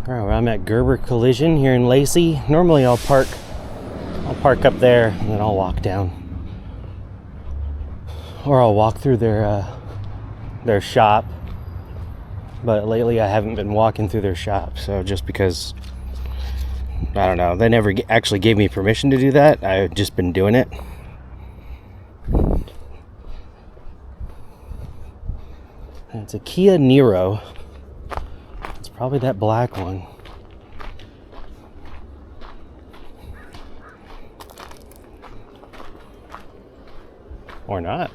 Alright, I'm at Gerber Collision here in Lacey. Normally I'll park up there and then I'll walk down. Or I'll walk through their shop. But lately I haven't been walking through their shop, so just because, I don't know, they never actually gave me permission to do that. I've just been doing it. And it's a Kia Niro. It's probably that black one. Or not.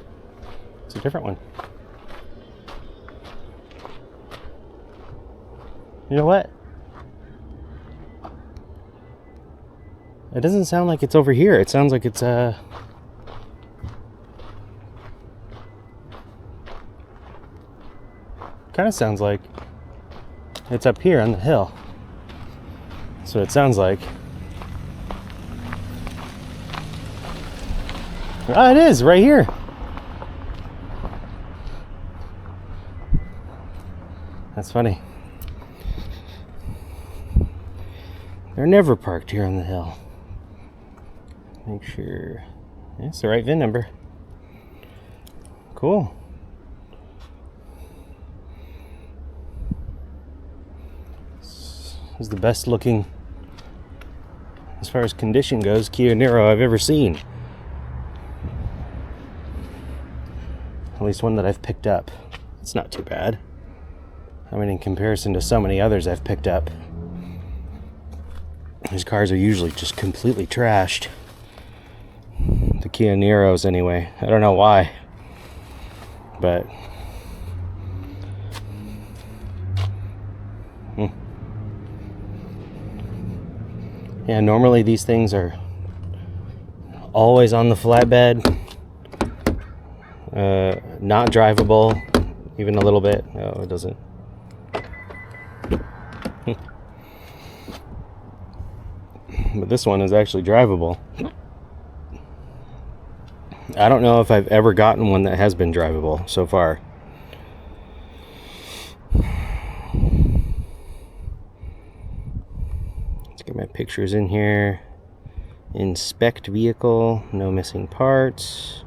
It's a different one. You know what? It doesn't sound like it's over here. It sounds like it's kind of sounds like it's up here on the hill. That's what it sounds like. Ah, it is right here. That's funny. They're never parked here on the hill. Make sure it's the right VIN number. Cool. This is the best looking, as far as condition goes, Kia Niro I've ever seen. At least one that I've picked up. It's not too bad. I mean, in comparison to so many others I've picked up, these cars are usually just completely trashed. The Kia Niros anyway. I don't know why. But yeah, normally these things are always on the flatbed. Not drivable, even a little bit. No, it doesn't. But this one is actually drivable. I don't know if I've ever gotten one that has been drivable so far. Let's get my pictures in here. Inspect vehicle, no missing parts.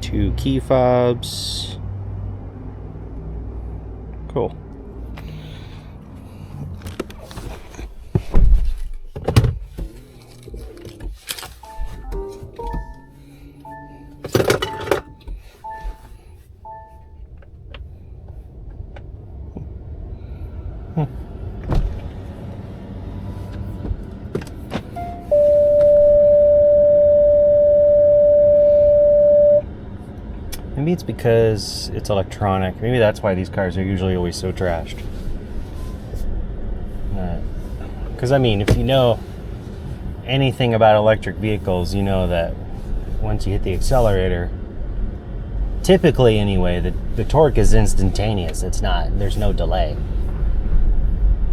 Two key fobs. Cool. Maybe it's because it's electronic. Maybe that's why these cars are usually always so trashed. Because, I mean, if you know anything about electric vehicles, you know that once you hit the accelerator, typically anyway, the torque is instantaneous. It's not, there's no delay.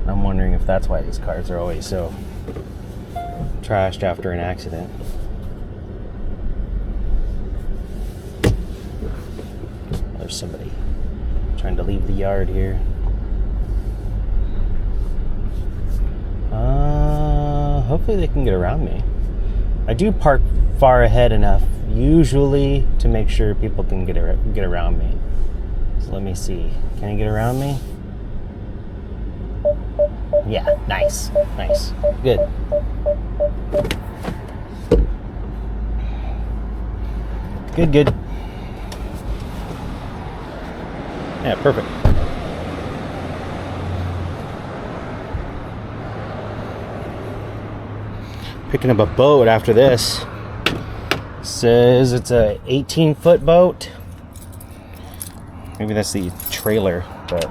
I'm wondering if that's why these cars are always so trashed after an accident. There's somebody trying to leave the yard here. Hopefully they can get around me. I do park far ahead enough, usually, to make sure people can get around me. So let me see. Can I get around me? Yeah, nice. Nice. Good. Good. Yeah, perfect. Picking up a boat after this. Says it's a 18-foot boat. Maybe that's the trailer, but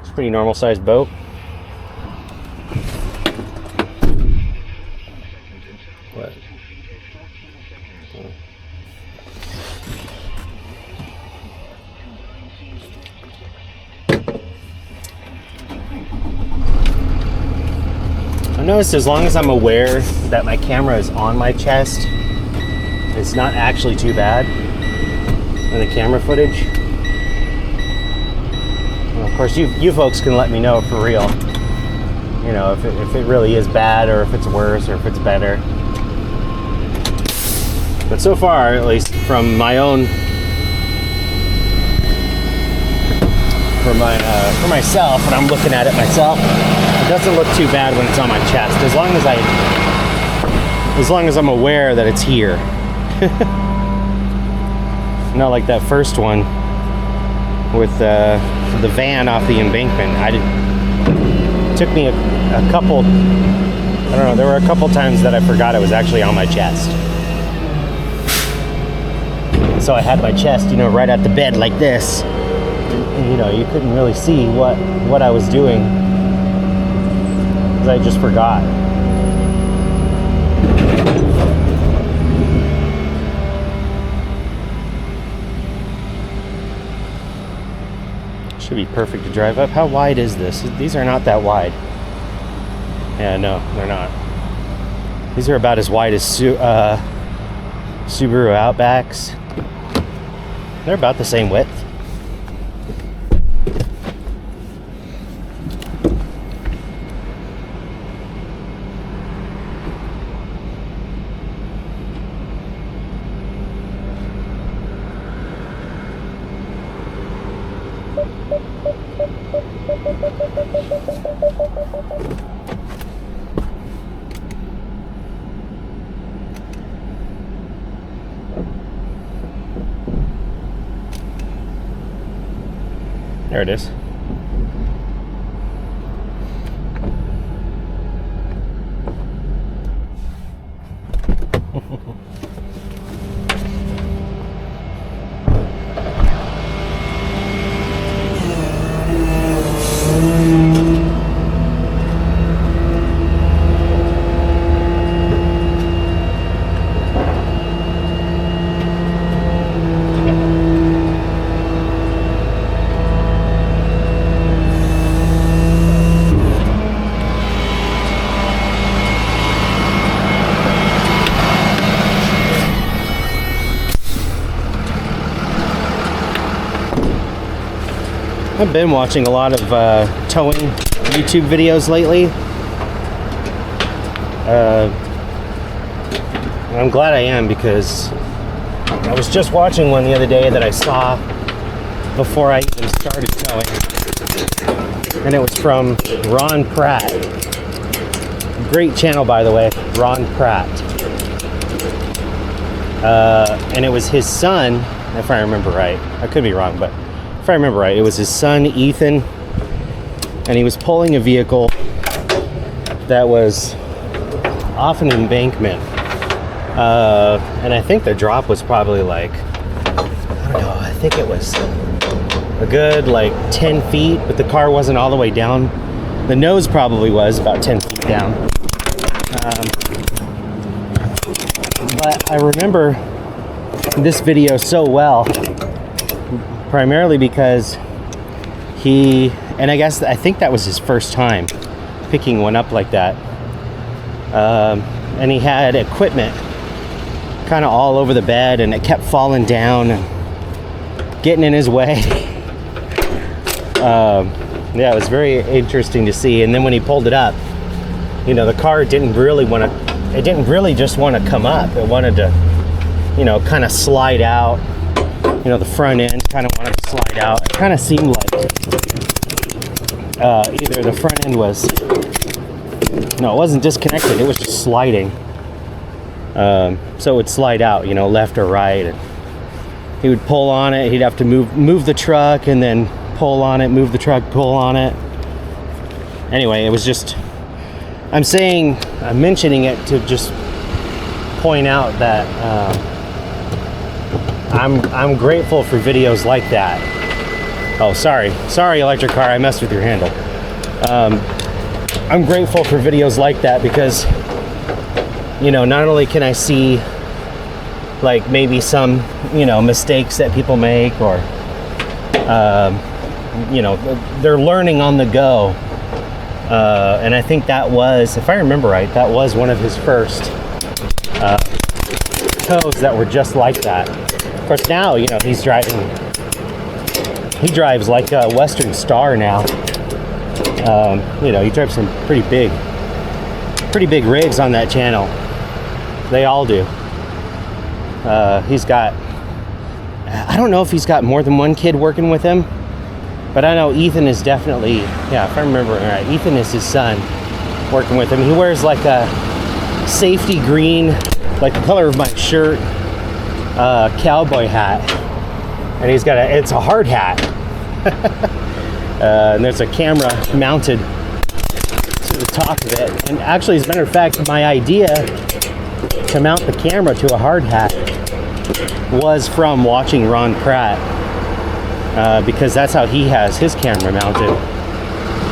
it's a pretty normal sized boat. What? I noticed as long as I'm aware that my camera is on my chest, it's not actually too bad in the camera footage. Well, of course, you folks can let me know for real, you know, if it really is bad, or if it's worse, or if it's better. But so far, at least from my own, for myself, when I'm looking at it myself, it doesn't look too bad when it's on my chest, as long as I'm aware that it's here. Not like that first one with the van off the embankment. It took me a couple, I don't know, there were a couple times that I forgot it was actually on my chest. So I had my chest, you know, right at the bed like this. And, you know, you couldn't really see what I was doing, because I just forgot. Should be perfect to drive up. How wide is this? These are not that wide. Yeah, no, they're not. These are about as wide as Subaru Outbacks. They're about the same width. There it is. I've been watching a lot of towing YouTube videos lately. And I'm glad I am, because I was just watching one the other day that I saw before I even started towing. And it was from Ron Pratt. Great channel, by the way, Ron Pratt. And it was his son, if I remember right. I could be wrong, but if I remember right, it was his son, Ethan, and he was pulling a vehicle that was off an embankment. And I think the drop was probably like, I don't know, I think it was a good like 10 feet, but the car wasn't all the way down. The nose probably was about 10 feet down. But I remember this video so well, primarily because I think that was his first time picking one up like that. And he had equipment kind of all over the bed, and it kept falling down and getting in his way. Yeah, it was very interesting to see. And then when he pulled it up, you know, the car didn't really just want to come up. It wanted to, you know, kind of slide out. You know, the front end kind of wanted to slide out. It kind of seemed like either the front end was, no, it wasn't disconnected, it was just sliding. So it would slide out, you know, left or right. And he would pull on it, he'd have to move the truck, and then pull on it, move the truck, pull on it. Anyway, it was just, I'm mentioning it to just point out that I'm grateful for videos like that. Oh, sorry, electric car, I messed with your handle. I'm grateful for videos like that, because, you know, not only can I see like maybe some, you know, mistakes that people make, or you know, they're learning on the go And I think that was, if I remember right, that was one of his first tows that were just like that. Of course, now, you know, he drives like a Western Star now. You know, he drives some pretty big rigs on that channel. They all do. He's got, I don't know if he's got more than one kid working with him, but I know Ethan is definitely, yeah, if I remember right, Ethan is his son working with him. He wears like a safety green, like the color of my shirt, cowboy hat. And he's got it's a hard hat. And there's a camera mounted to the top of it. And actually, as a matter of fact, my idea to mount the camera to a hard hat was from watching Ron Pratt, because that's how he has his camera mounted,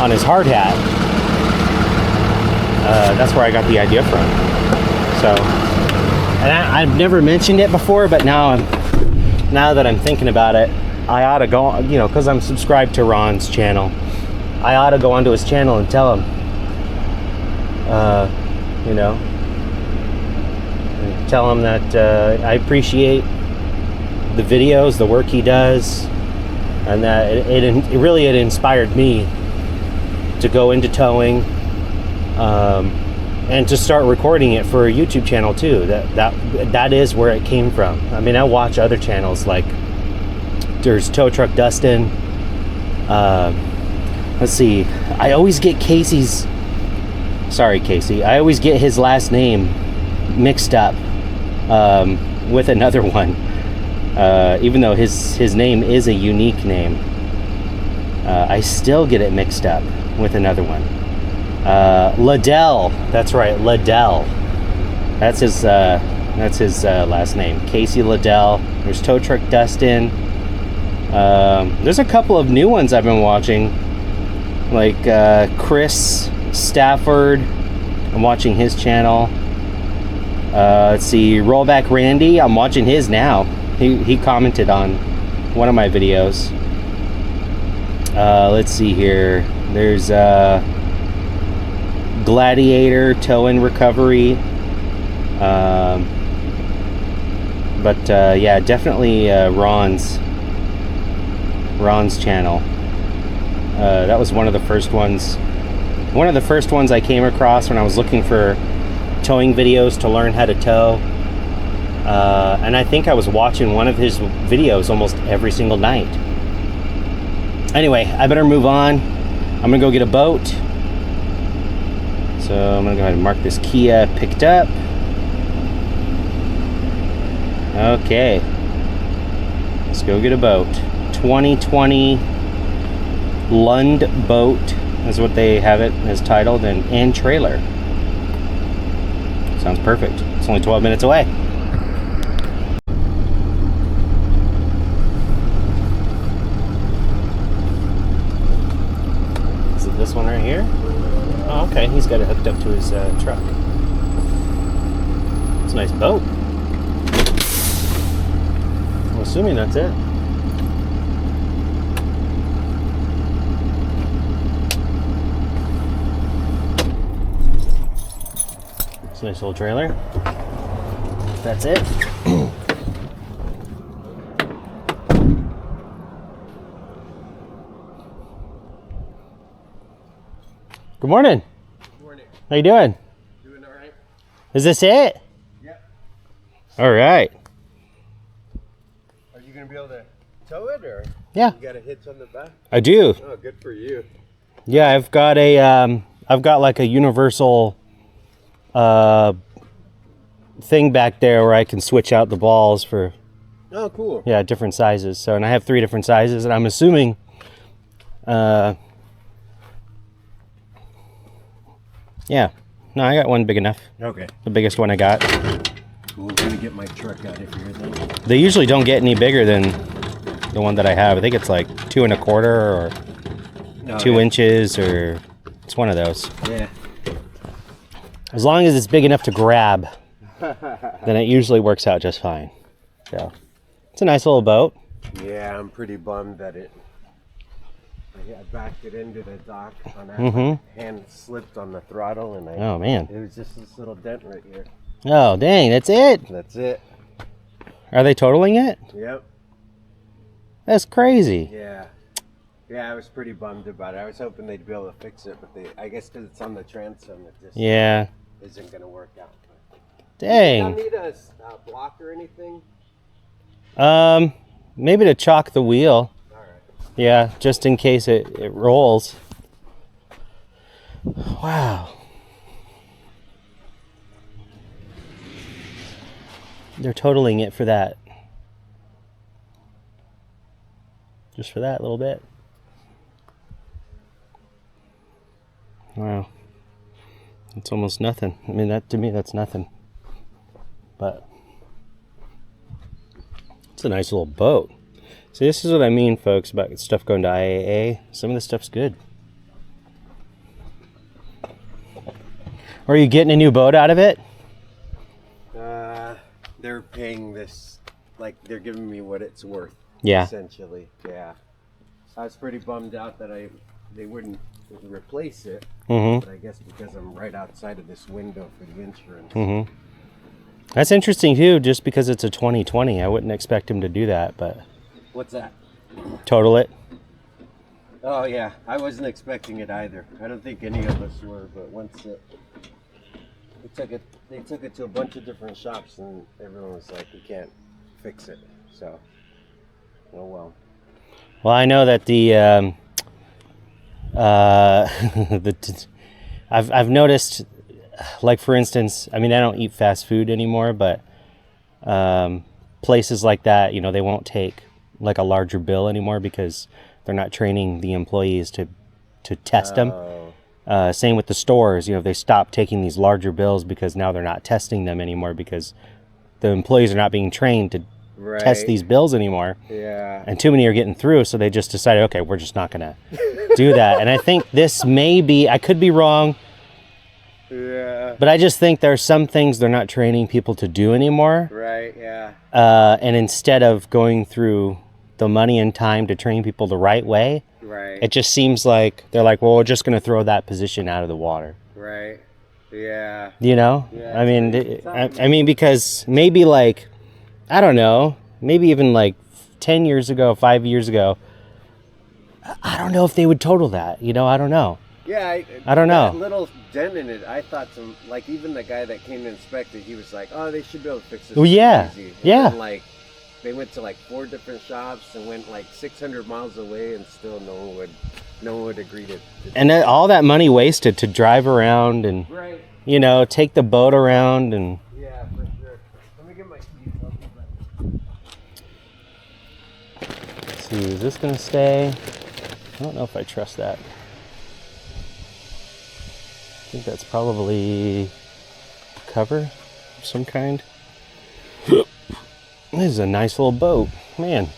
on his hard hat. That's where I got the idea from. So, and I've never mentioned it before, but now that I'm thinking about it, I ought to go, you know, because I'm subscribed to Ron's channel, I ought to go onto his channel and tell him, you know, tell him that I appreciate the videos, the work he does, and that it really inspired me to go into towing, and to start recording it for a YouTube channel too. That is where it came from. I mean, I watch other channels, like there's Tow Truck Dustin. Let's see, I always get Casey. I always get his last name mixed up with another one, even though his name is a unique name. I still get it mixed up with another one. Liddell, that's right, Liddell. That's his last name, Casey Liddell. There's Tow Truck Dustin. There's a couple of new ones I've been watching, like Chris Stafford. I'm watching his channel. Let's see, Rollback Randy. I'm watching his now. He commented on one of my videos. Let's see here. There's Gladiator Tow and Recovery. But yeah, definitely Ron's channel. That was one of the first ones. One of the first ones I came across when I was looking for towing videos to learn how to tow. And I think I was watching one of his videos almost every single night. Anyway, I better move on. I'm gonna go get a boat. So I'm gonna go ahead and mark this Kia picked up. Okay, let's go get a boat. 2020 Lund Boat is what they have it as titled, and trailer. Sounds perfect. It's only 12 minutes away. Is it this one right here? Oh, okay. He's got it hooked up to his truck. It's a nice boat. I'm assuming that's it. It's a nice little trailer. That's it. Good morning. Good morning. How you doing? Doing all right? Is this it? Yep. All right. Are you going to be able to tow it, or Yeah. you got a hitch on the back? I do. Oh, good for you. Yeah, I've got like a universal thing back there where I can switch out the balls for, Oh, cool. yeah, different sizes. So, and I have 3 different sizes, and I'm assuming yeah. No, I got one big enough. Okay. The biggest one I got. Cool. I'm going to get my truck out of here then. They usually don't get any bigger than the one that I have. I think it's like 2 1/4 or 2 inches, or it's one of those. Yeah. As long as it's big enough to grab, then it usually works out just fine. So it's a nice little boat. Yeah, I'm pretty bummed that I backed it into the dock on that. Mm-hmm. Hand slipped on the throttle, and Oh, man. it was just this little dent right here. Oh, dang, that's it? That's it. Are they totaling it? Yep. That's crazy. Yeah. Yeah, I was pretty bummed about it. I was hoping they'd be able to fix it, but I guess because it's on the transom, it just isn't going to work out. Dang. You don't need a block or anything? Maybe to chalk the wheel. All right. Yeah, just in case it rolls. Wow. They're totaling it for that. Just for that little bit. Wow. It's almost nothing. I mean, that to me, that's nothing. But it's a nice little boat. See, this is what I mean, folks, about stuff going to IAA. Some of this stuff's good. Are you getting a new boat out of it? They're paying this, like they're giving me what it's worth. Yeah. Essentially, yeah. I was pretty bummed out that they wouldn't replace it. Mm-hmm. But I guess because I'm right outside of this window for the insurance. Mm-hmm. That's interesting too, just because it's a 2020. I wouldn't expect him to do that, but What's that? total it. Oh yeah, I wasn't expecting it either. I don't think any of us were, but once they took it to a bunch of different shops, and everyone was like, "We can't fix it." So, oh well. Well, I know that I've noticed, like for instance, I mean I don't eat fast food anymore, but places like that, you know, they won't take like a larger bill anymore because they're not training the employees to test them. Same with the stores, you know, they stopped taking these larger bills because now they're not testing them anymore because the employees are not being trained to test these bills anymore. Yeah. And too many are getting through, so they just decided, okay, we're just not gonna do that. And I think this may be, I could be wrong, but I just think there are some things they're not training people to do anymore. Right, yeah. And instead of going through the money and time to train people the right way, it just seems like they're like, well, we're just gonna throw that position out of the water. Right. Yeah. You know? Yeah, I mean, I mean, because maybe like, I don't know, maybe even like 10 years ago, 5 years ago, I don't know if they would total that, you know, I don't know. Yeah, I don't know. That little dent in it, I thought like even the guy that came to inspect it, he was like, oh, they should be able to fix this. Well, yeah, easy. yeah. And like, they went to like 4 different shops and went like 600 miles away, and still no one would agree to and then all that money wasted to drive around and, you know, take the boat around and. Yeah, for sure. Let me get my keys. I'll be back. Let's see, is this gonna stay? I don't know if I trust that. I think that's probably cover of some kind. This is a nice little boat, man.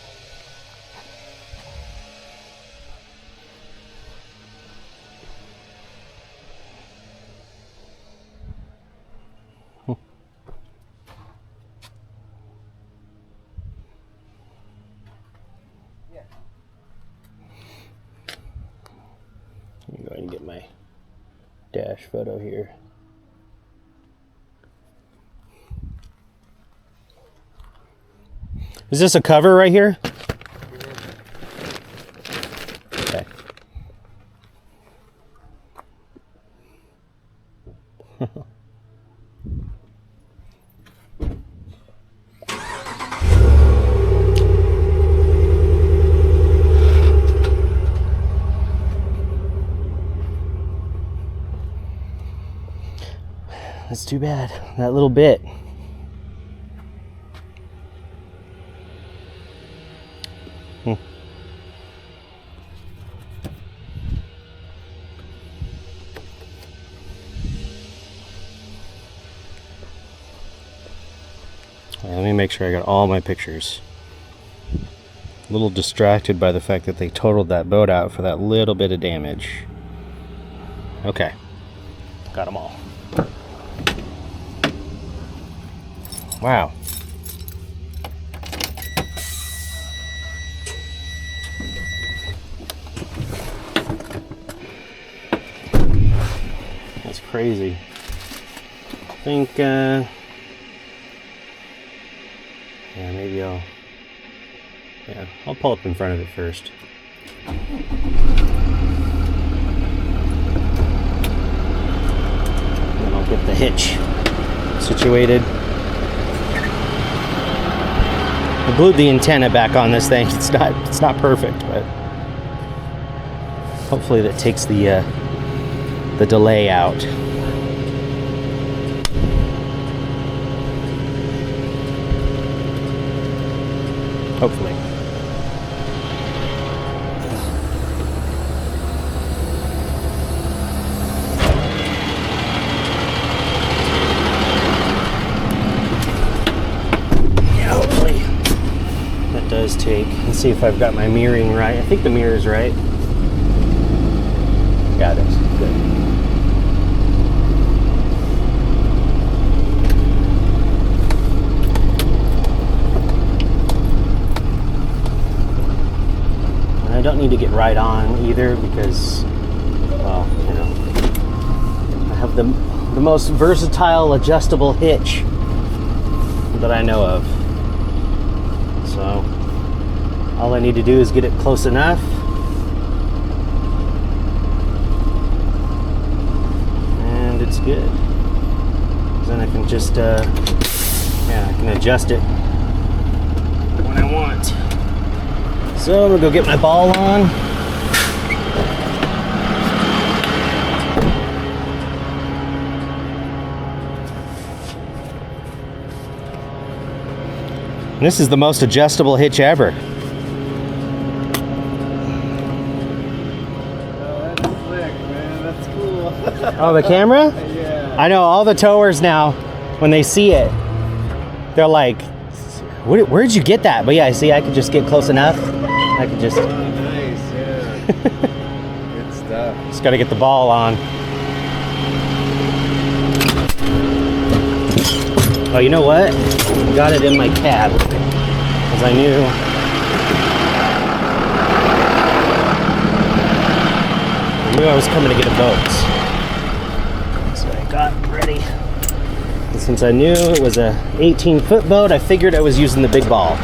Let me go ahead and get my dash photo here. Is this a cover right here? Okay. That's too bad. That little bit. Let me make sure I got all my pictures. A little distracted by the fact that they totaled that boat out for that little bit of damage. Okay, got them all. Wow. crazy. I think, yeah, maybe I'll pull up in front of it first. Then I'll get the hitch situated. I glued the antenna back on this thing. It's not perfect, but hopefully that takes the delay out. Hopefully. Yeah, hopefully that does take. Let's see if I've got my mirroring right. I think the mirror's right. Got it. Good. I don't need to get right on either because, well, you know, I have the most versatile adjustable hitch that I know of. So all I need to do is get it close enough. And it's good. Then I can just, yeah, I can adjust it when I want. So I'm gonna go get my ball on. And this is the most adjustable hitch ever. Oh, that's slick, man. That's cool. Oh, the camera? Yeah. I know all the towers now, when they see it, they're like, where'd you get that? But yeah, see, I could just get close enough. I could just... Nice, yeah. Good stuff. Just gotta get the ball on. Oh, you know what? Got it in my cab. Because I knew I was coming to get a boat. So I got ready. And since I knew it was a 18-foot boat, I figured I was using the big ball.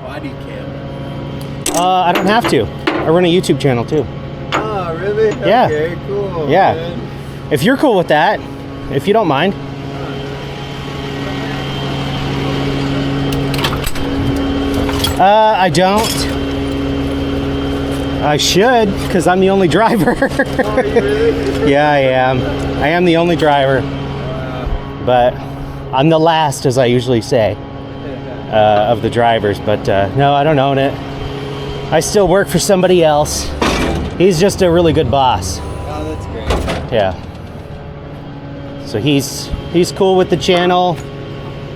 Body cam. I don't have to. I run a YouTube channel too. Oh, really? Yeah. Okay, cool. Yeah. Man. If you're cool with that, if you don't mind. I don't. I should, because I'm the only driver. Oh, you really? Yeah, I am. I am the only driver. But I'm the last, as I usually say. Of the drivers, but no, I don't own it. I still work for somebody else. He's just a really good boss. Oh, that's great. Yeah. So he's cool with the channel,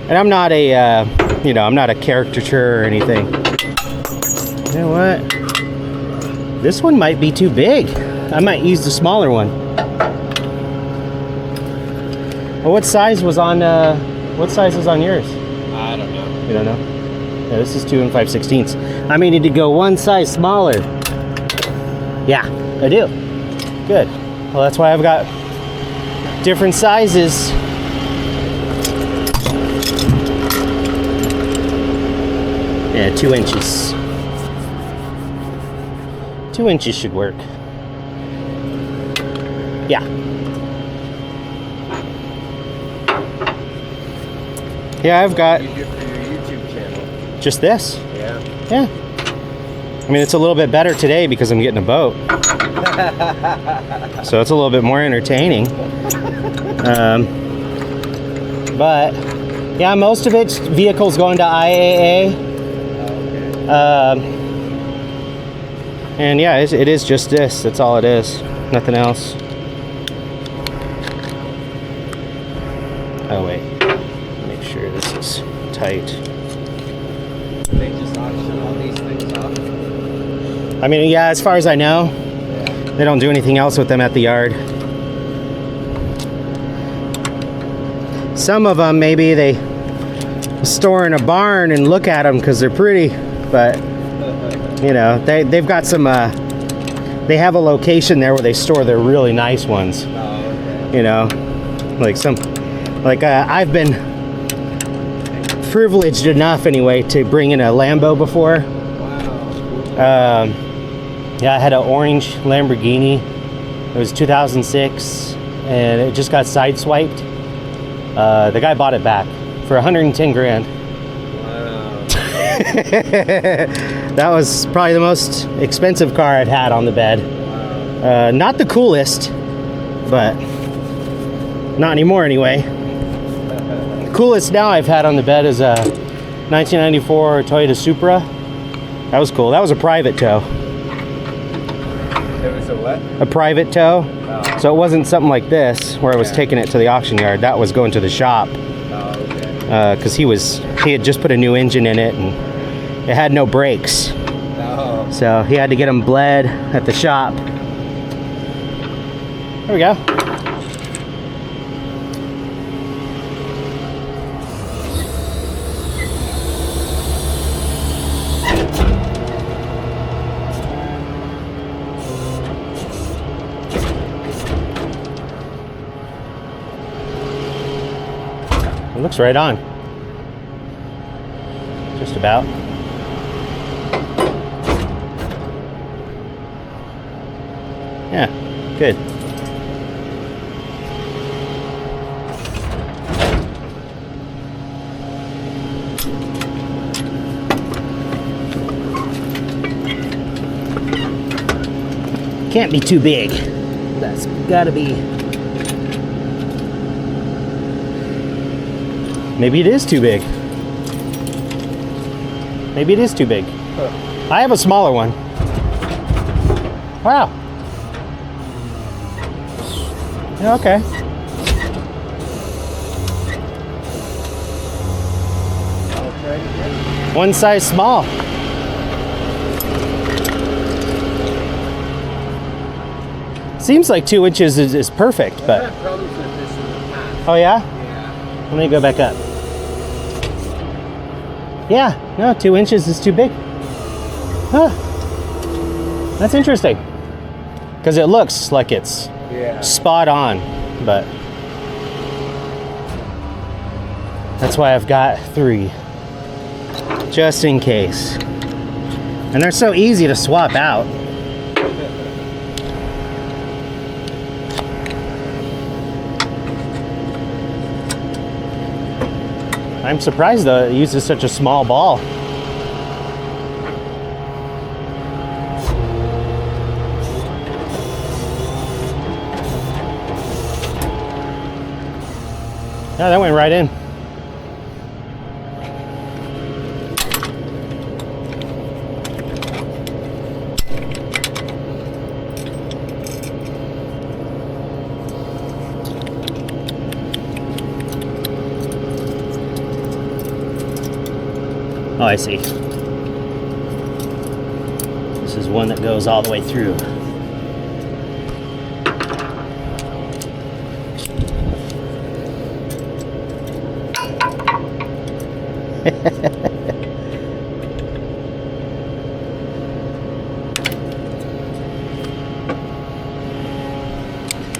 and I'm not a you know, I'm not a caricature or anything. You know what? This one might be too big. I might use the smaller one. Well, what size was on yours? I don't know. You don't know? Yeah, this is 2 5/16. I may need to go one size smaller. Yeah, I do. Good. Well, that's why I've got different sizes. Yeah, 2 inches. 2 inches should work. Yeah. Yeah, I've got... Just this? Yeah. Yeah. I mean, it's a little bit better today because I'm getting a boat. So it's a little bit more entertaining. But, yeah, most of it's vehicles going to IAA. And yeah, it is just this. That's all it is. Nothing else. Oh, wait. Make sure this is tight. They just auction all these things off. I mean, yeah, as far as I know, they don't do anything else with them at the yard. Some of them, maybe they store in a barn and look at them because they're pretty, but You know, they've got some. They have a location there where they store their really nice ones. Oh, okay. You know, like I've been privileged enough anyway to bring in a Lambo before. Wow. Yeah, I had an orange Lamborghini. It was 2006, and it just got sideswiped. The guy bought it back for 110 grand. Wow. That was probably the most expensive car I'd had on the bed. Wow. Not the coolest, but not anymore anyway. The coolest now I've had on the bed is a 1994 Toyota Supra. That was cool. That was a private tow. It was a what? A private tow. Oh. So it wasn't something like this where I was taking it to the auction yard. That was going to the shop. Oh, okay. Because he had just put a new engine in it and it had no brakes. Oh. So he had to get them bled at the shop. There we go. It looks right on. Just about. Yeah, good. Can't be too big. That's gotta be. Maybe it is too big. Maybe it is too big. I have a smaller one. Wow. Yeah, okay. I'll try it again. One size small. Seems like 2 inches is perfect, I've but. had problems with this in the past. Oh yeah? Yeah. Let me go back up. Yeah, no, 2 inches is too big. Huh. That's interesting. Because it looks like it's Yeah. spot on, but that's why I've got 3. Just in case. And they're so easy to swap out. I'm surprised though it uses such a small ball. Yeah, that went right in. Oh, I see. This is one that goes all the way through.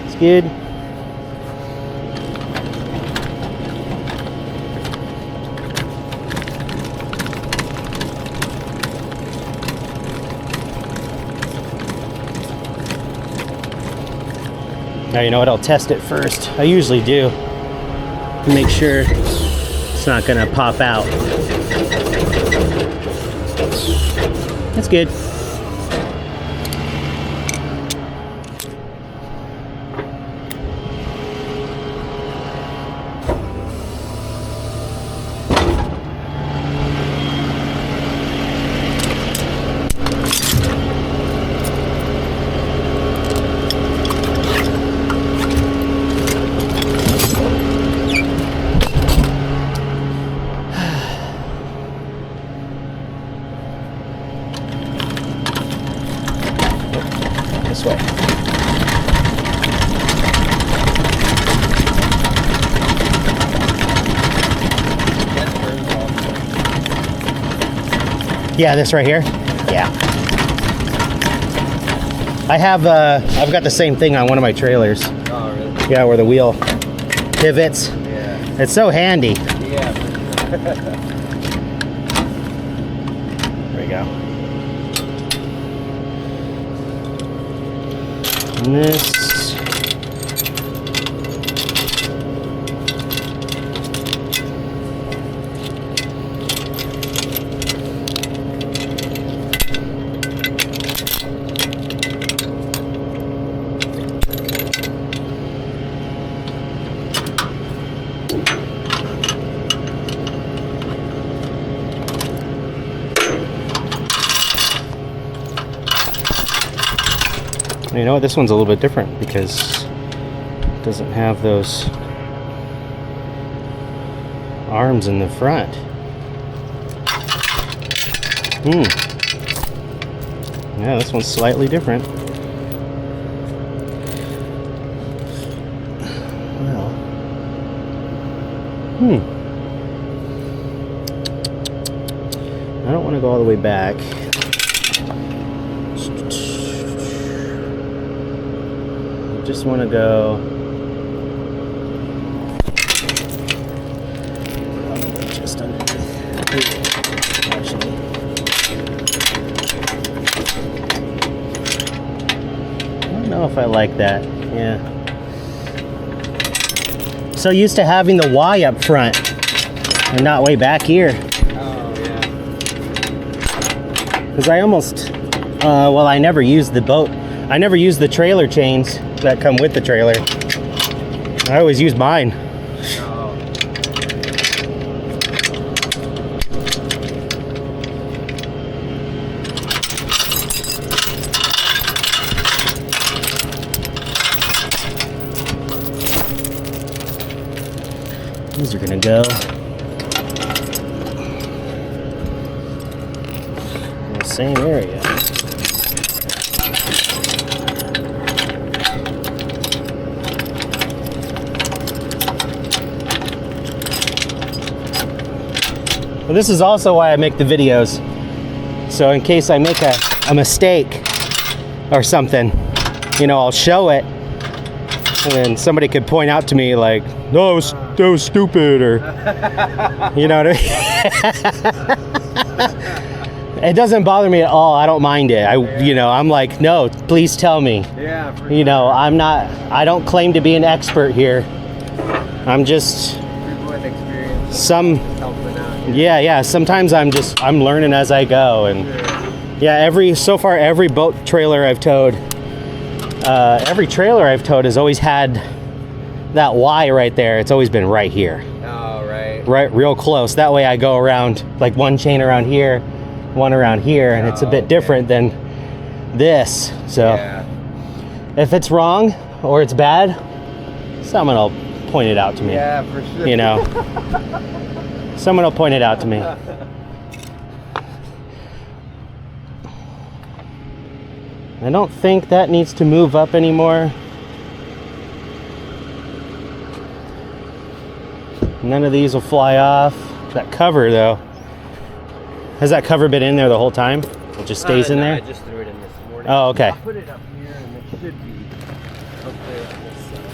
It's good. Now, you know what, I'll test it first. I usually do. Make sure it's not gonna pop out. That's good. This way. Yeah, this right here? Yeah. I have, I've got the same thing on one of my trailers. Oh, really? Yeah, where the wheel pivots. Yeah. It's so handy. Yeah. There we go. And this. You know what? This one's a little bit different because it doesn't have those arms in the front. Yeah, this one's slightly different. Well. I don't want to go all the way back. Just want to go probably just underneath. Actually, I don't know if I like that. Yeah. So used to having the Y up front and not way back here. Oh, yeah. Because I almost, well, I never used the boat. I never used the trailer chains that come with the trailer. I always use mine. Oh. These are gonna go in the same area. Well, this is also why I make the videos. So in case I make a mistake or something, you know, I'll show it and then somebody could point out to me like, no, that was stupid, or, you know what I mean? It doesn't bother me at all. I don't mind it. You know, I'm like, no, please tell me. Yeah, for You know, I don't claim to be an expert here. I'm just people with experience some, helping out. yeah, sometimes I'm learning as I go. And yeah, every boat trailer I've towed, every trailer I've towed has always had that Y right there. It's always been right here. Oh, right. Right, real close. That way I go around, like one chain around here, one around here, and it's a bit different than this. So Yeah. if it's wrong or it's bad, someone will point it out to me. Yeah, for sure. You know, someone will point it out to me. I don't think that needs to move up anymore. None of these will fly off. That cover though, has that cover been in there the whole time? It just stays in there? I just threw it in this morning. Oh, okay. I'll put it up here and it should be up there on this side.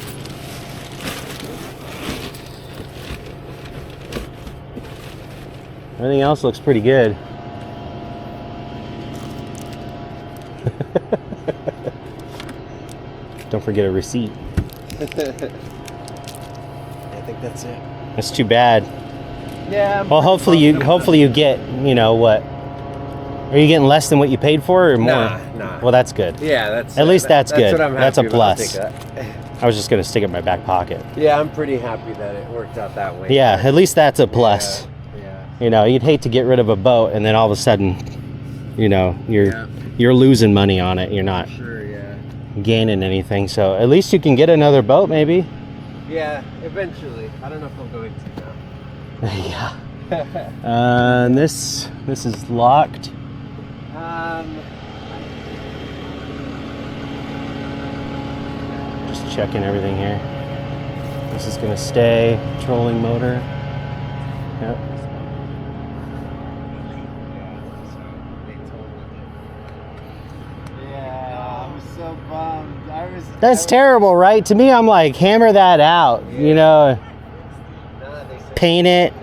Everything else looks pretty good. Don't forget a receipt. I think that's it. That's too bad. Yeah. Well, hopefully you get, you know, what? Are you getting less than what you paid for or more? Nah. Well, that's good. Yeah, that's At least that's good. What I'm That's a happy about. I'll plus. take that. I was just gonna stick it in my back pocket. Yeah, I'm pretty happy that it worked out that way. Yeah, at least that's a plus. Yeah. You know, you'd hate to get rid of a boat and then all of a sudden, you know, you're losing money on it. You're not Sure, yeah. gaining anything. So at least you can get another boat, maybe. Yeah, eventually. I don't know if I'm going to now. Yeah. And this is locked. Just checking everything here. This is gonna stay. Trolling motor. Yep. Yeah, I'm so That's terrible, right? To me, I'm like, hammer that out, you know, paint it.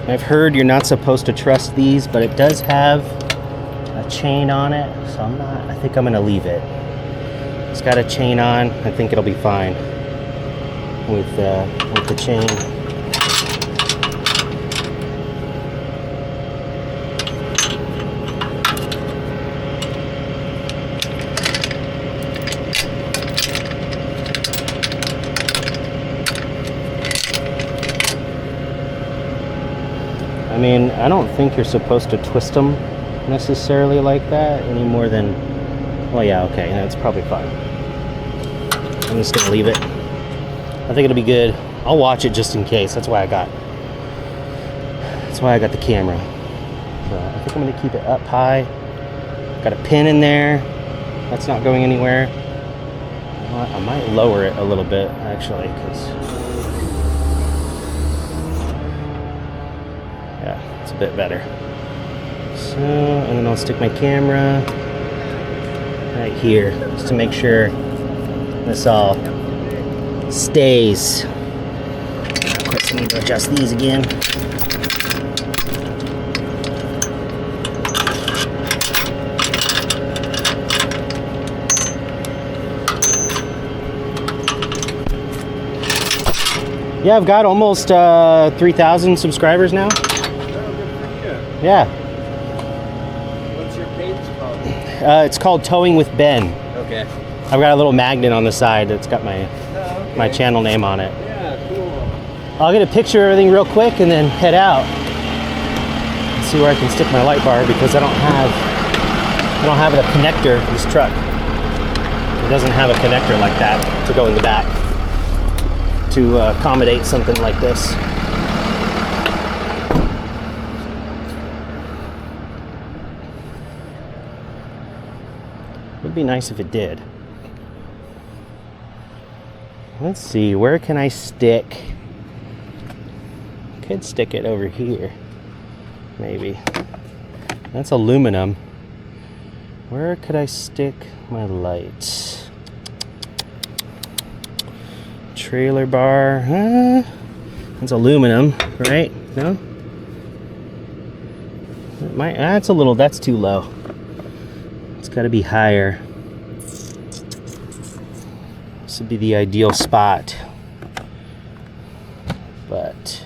I've heard you're not supposed to trust these, but it does have a chain on it, so I think I'm gonna leave it. It's got a chain on. I think it'll be fine with the chain. I mean, I don't think you're supposed to twist them necessarily like that any more than, well, yeah, okay, that's probably fine. I'm just gonna leave it. I think it'll be good. I'll watch it just in case. That's why I got the camera. So I think I'm gonna keep it up high. Got a pin in there. That's not going anywhere. I might lower it a little bit actually, because yeah, it's a bit better. So, and then I'll stick my camera right here just to make sure this all stays. Of course, I need to adjust these again. Yeah, I've got almost 3,000 subscribers now. Oh, good for you. Yeah. What's your page called? It's called Towing with Ben. Okay. I've got a little magnet on the side that's got my my channel name on it. Yeah, cool. I'll get a picture of everything real quick and then head out. See where I can stick my light bar, because I don't have a connector. This truck, it doesn't have a connector like that to go in the back to accommodate something like this. Would be nice if it did. Let's see, where can I stick? Could stick it over here, maybe. That's aluminum. Where could I stick my lights? Trailer bar. It's aluminum, right? No? That's a little, that's too low. It's got to be higher. This would be the ideal spot. But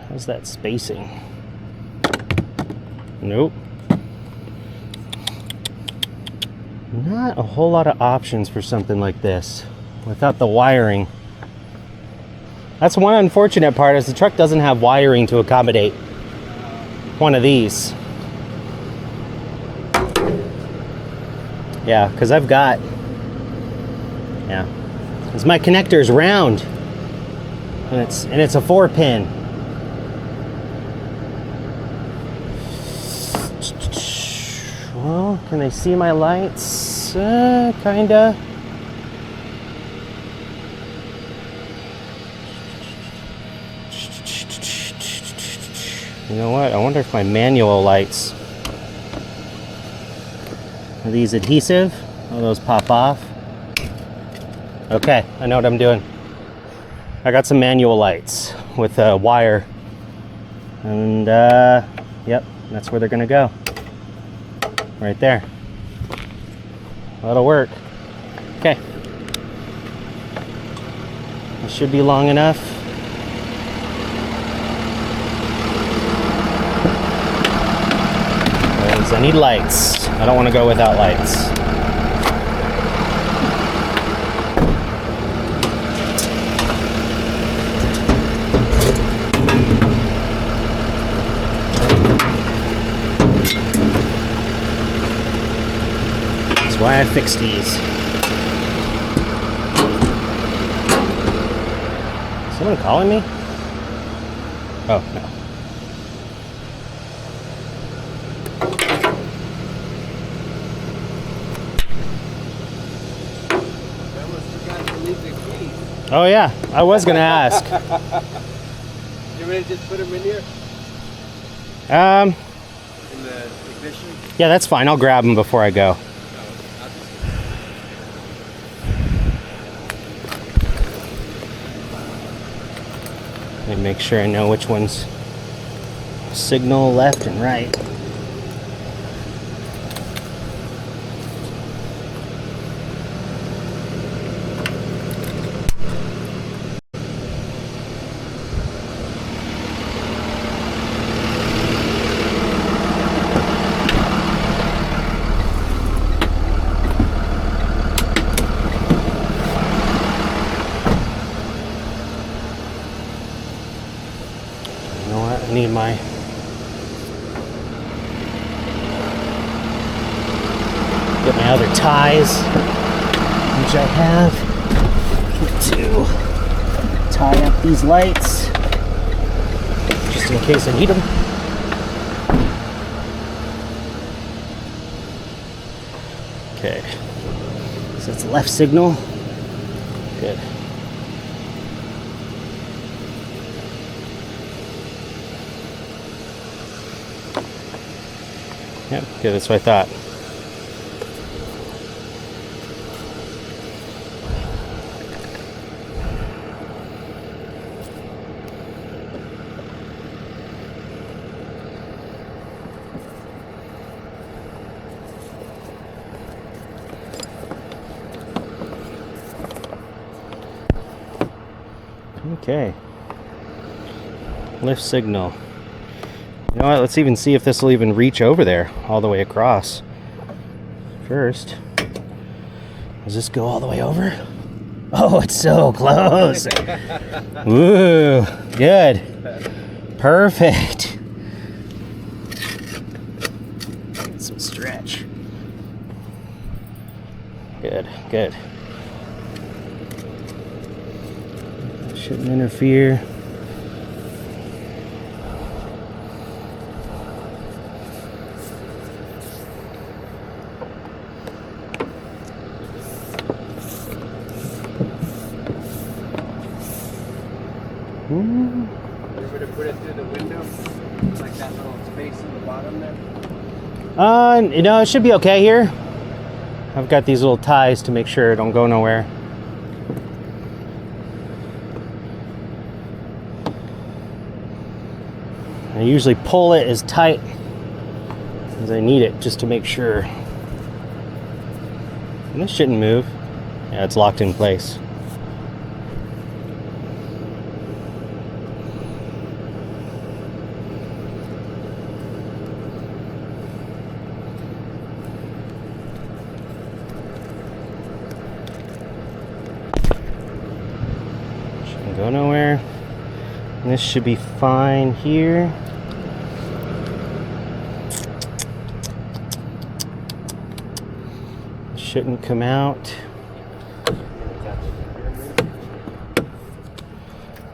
how's that spacing? Nope. Not a whole lot of options for something like this without the wiring. That's one unfortunate part, is the truck doesn't have wiring to accommodate one of these. Yeah, because I've got, yeah, because my connector is round, and it's a 4-pin. Well, can they see my lights? Kinda. You know what? I wonder if my manual lights, are these adhesive? Oh, those pop off. Okay, I know what I'm doing. I got some manual lights with a wire, and yep, that's where they're gonna go. Right there. That'll work. Okay. It should be long enough. Because I need lights. I don't want to go without lights. That's why I fixed these. Someone calling me? Oh, no. Oh yeah, I was gonna ask. You want to just put them in here? In the ignition? Yeah, that's fine. I'll grab them before I go. Let me make sure I know which one's signal left and right. I need my get my other ties, which I have, to tie up these lights just in case I need them. Okay, so it's left signal. Good. Yep, good, that's what I thought. Okay. Lift signal. You know what, let's even see if this will even reach over there all the way across. First, does this go all the way over? Oh, it's so close. Woo, good. Perfect. Some stretch. Good, good. Shouldn't interfere. You would have put it through the window, like that little space in the bottom there? You know, it should be okay here. I've got these little ties to make sure it don't go nowhere. I usually pull it as tight as I need it just to make sure. And this shouldn't move. Yeah, it's locked in place. Shouldn't go nowhere. And this should be fine here. Shouldn't come out.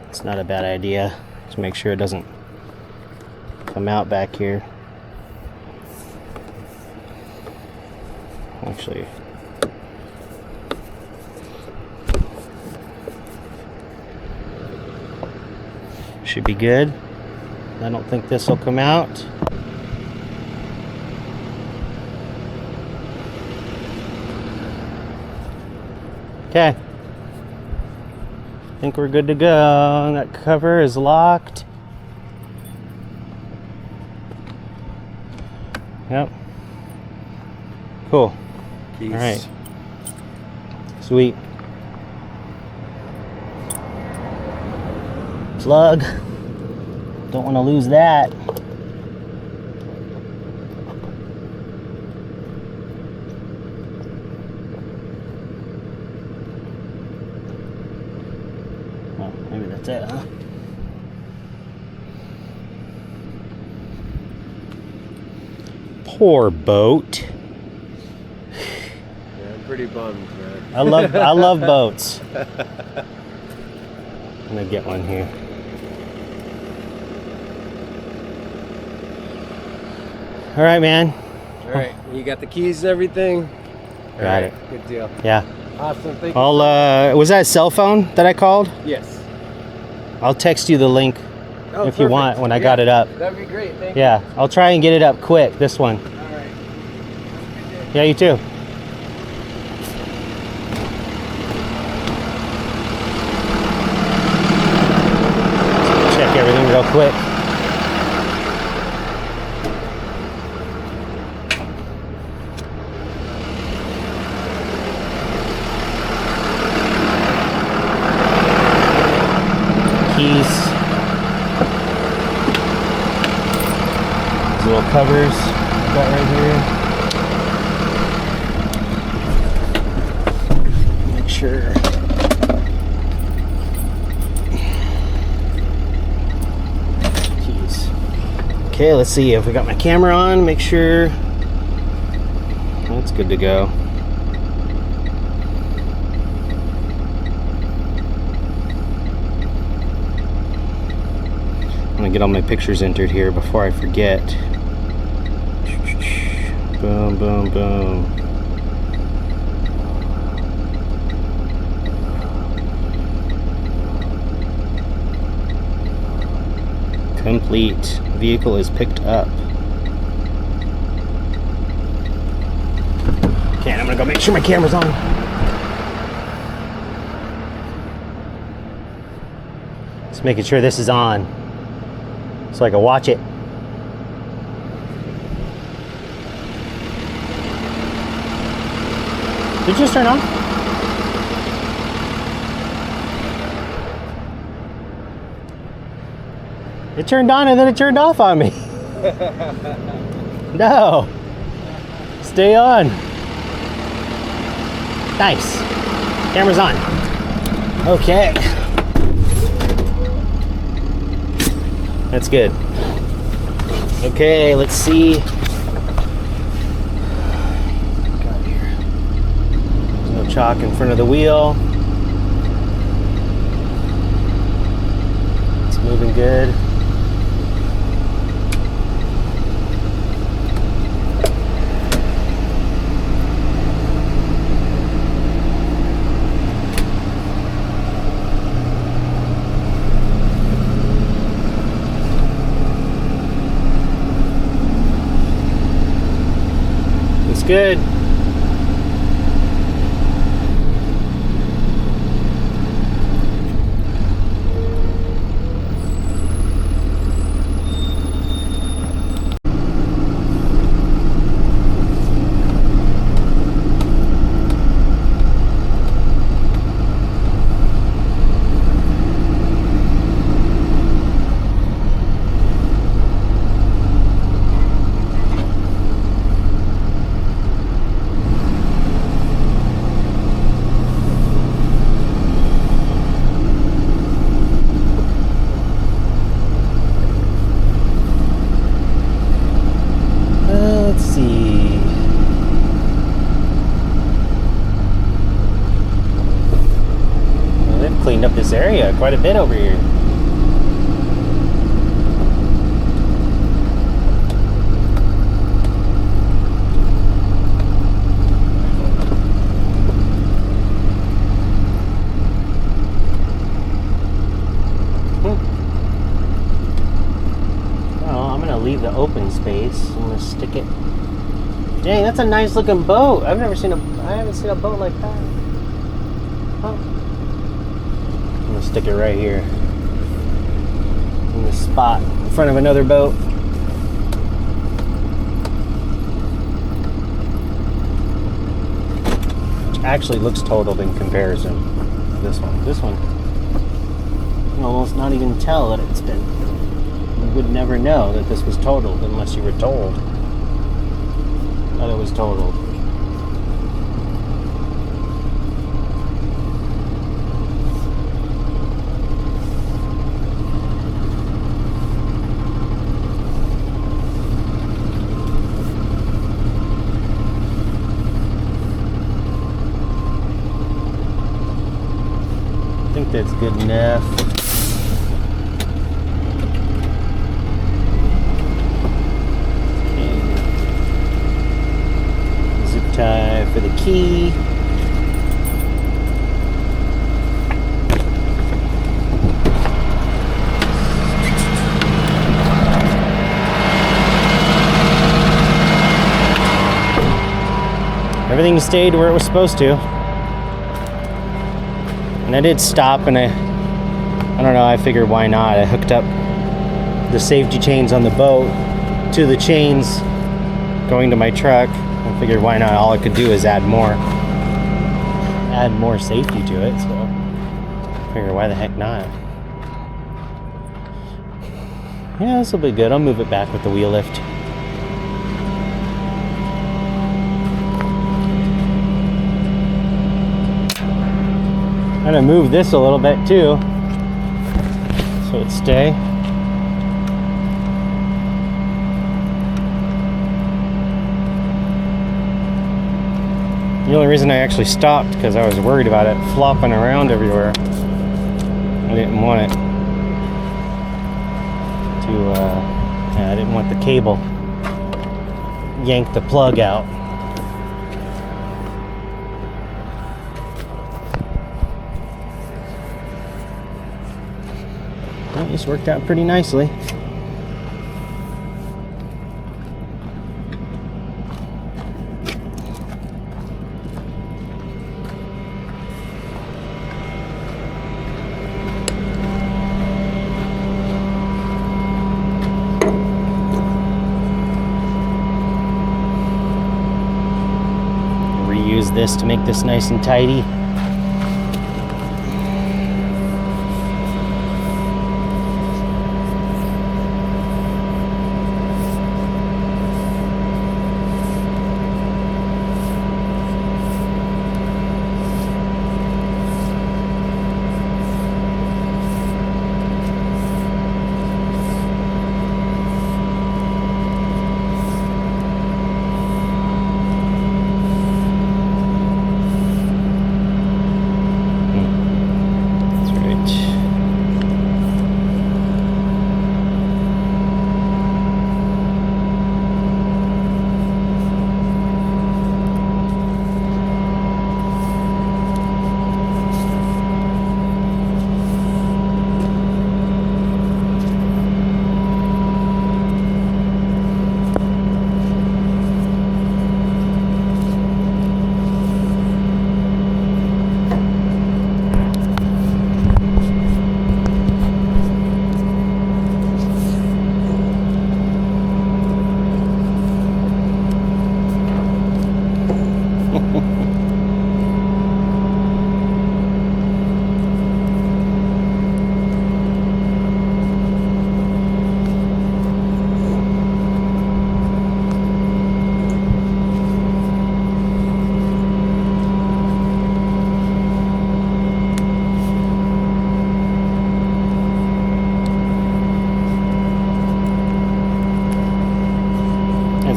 It's not a bad idea to make sure it doesn't come out back here. Actually, should be good. I don't think this will come out. Okay. I think we're good to go. That cover is locked. Yep. Cool. Peace. All right. Sweet. Plug. Don't want to lose that. Oh, maybe that's it, huh? Poor boat. Yeah, I'm pretty bummed, man. I love boats. I'm gonna get one here. All right, man. All right, you got the keys and everything? Got it. Good deal. Yeah. Awesome. Thank I'll, was that a cell phone that I called? Yes. I'll text you the link if you want when I got it up. That'd be great. Thank you. Yeah, I'll try and get it up quick, this one. All right. Yeah, you too. Check everything real quick. Keys. These little covers got right here. Make sure. Keys. Okay, let's see if we got my camera on. Make sure that's good to go. I'm gonna get all my pictures entered here before I forget. Boom, boom, boom. Complete. Vehicle is picked up. Okay, I'm gonna go make sure my camera's on. Just making sure this is on so I can watch it. Did you just turn on? It turned on and then it turned off on me. No. Stay on. Nice. Camera's on. Okay. That's good. Okay, let's see. Got here. There's no chalk in front of the wheel. It's moving good. Good. Let's see. Well, they've cleaned up this area quite a bit over here. Leave the open space. I'm gonna stick it. Dang, that's a nice looking boat. I haven't seen a boat like that. Huh. I'm gonna stick it right here in the spot in front of another boat. Which actually looks totaled in comparison to this one. This one, you can almost not even tell that it's been. You would never know that this was totaled unless you were told that it was totaled. I think that's good enough. Tie for the key. everything stayed where it was supposed to. And I did stop, and I don't know, I figured why not. I hooked up the safety chains on the boat to the chains going to my truck. I figured why not? All I could do is add more safety to it, so I figured why the heck not. Yeah, this will be good. I'll move it back with the wheel lift. I'm gonna move this a little bit too, so it stay. The only reason I actually stopped because I was worried about it flopping around everywhere. I didn't want it to, I didn't want the cable yank the plug out. Well, this worked out pretty nicely. Reuse this to make this nice and tidy.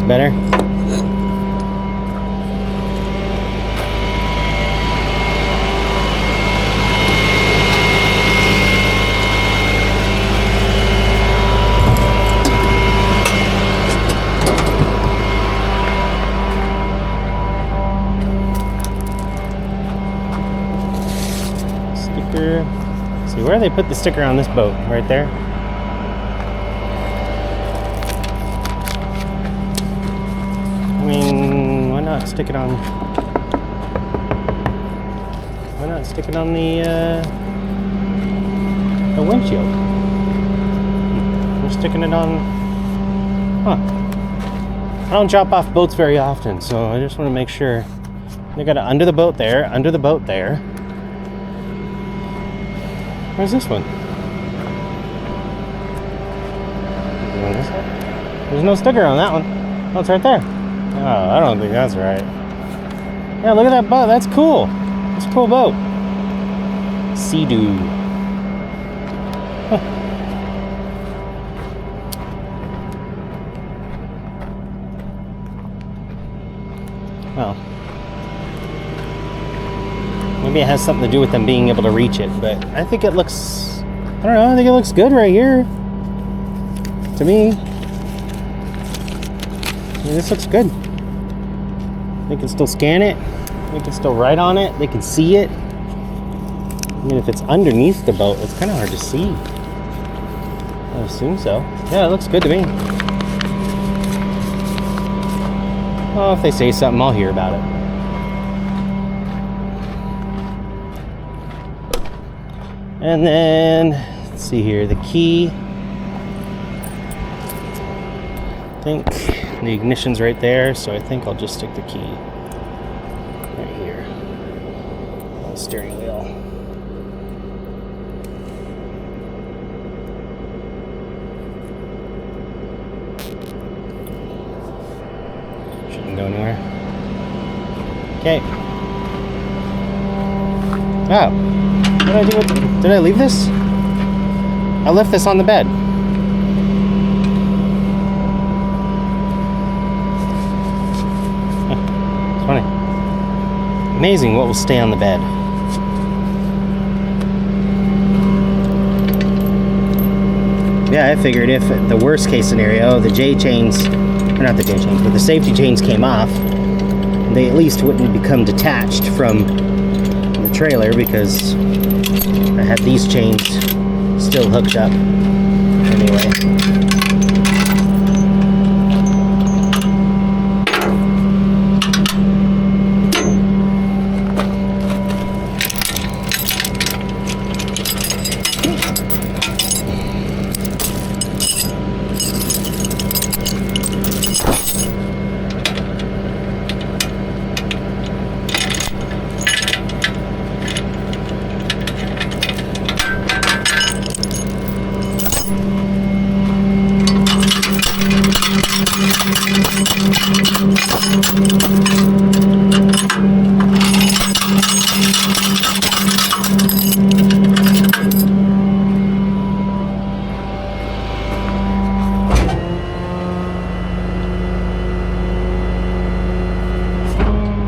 Better. Sticker. Let's see, where they put the sticker on this boat? Right there. I mean, why not stick it on? Why not stick it on the windshield? We're sticking it on. Huh. I don't drop off boats very often, so I just want to make sure. They got it under the boat there, under the boat there. Where's this one? There's no sticker on that one. Oh, it's right there. Oh, I don't think that's right. Yeah, look at that boat. That's cool. It's a cool boat. Sea-Doo. Huh. Well, maybe it has something to do with them being able to reach it, but I think it looks, I don't know, I think it looks good right here. To me. I mean, this looks good. They can still scan it. They can still write on it. They can see it. I mean, if it's underneath the boat, it's kind of hard to see. I assume so. Yeah, it looks good to me. Well, if they say something, I'll hear about it. And then, let's see here, the key. I think the ignition's right there, so I think I'll just stick the key right here. The steering wheel. Shouldn't go anywhere. Okay. Oh, what did I do with it? Did I leave this? I left this on the bed. It's funny. Amazing what will stay on the bed. Yeah, I figured if the worst case scenario, the J chains, or not the J chains, but the safety chains came off, they at least wouldn't become detached from the trailer because I had these chains still hooked up anyway.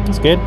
It's good.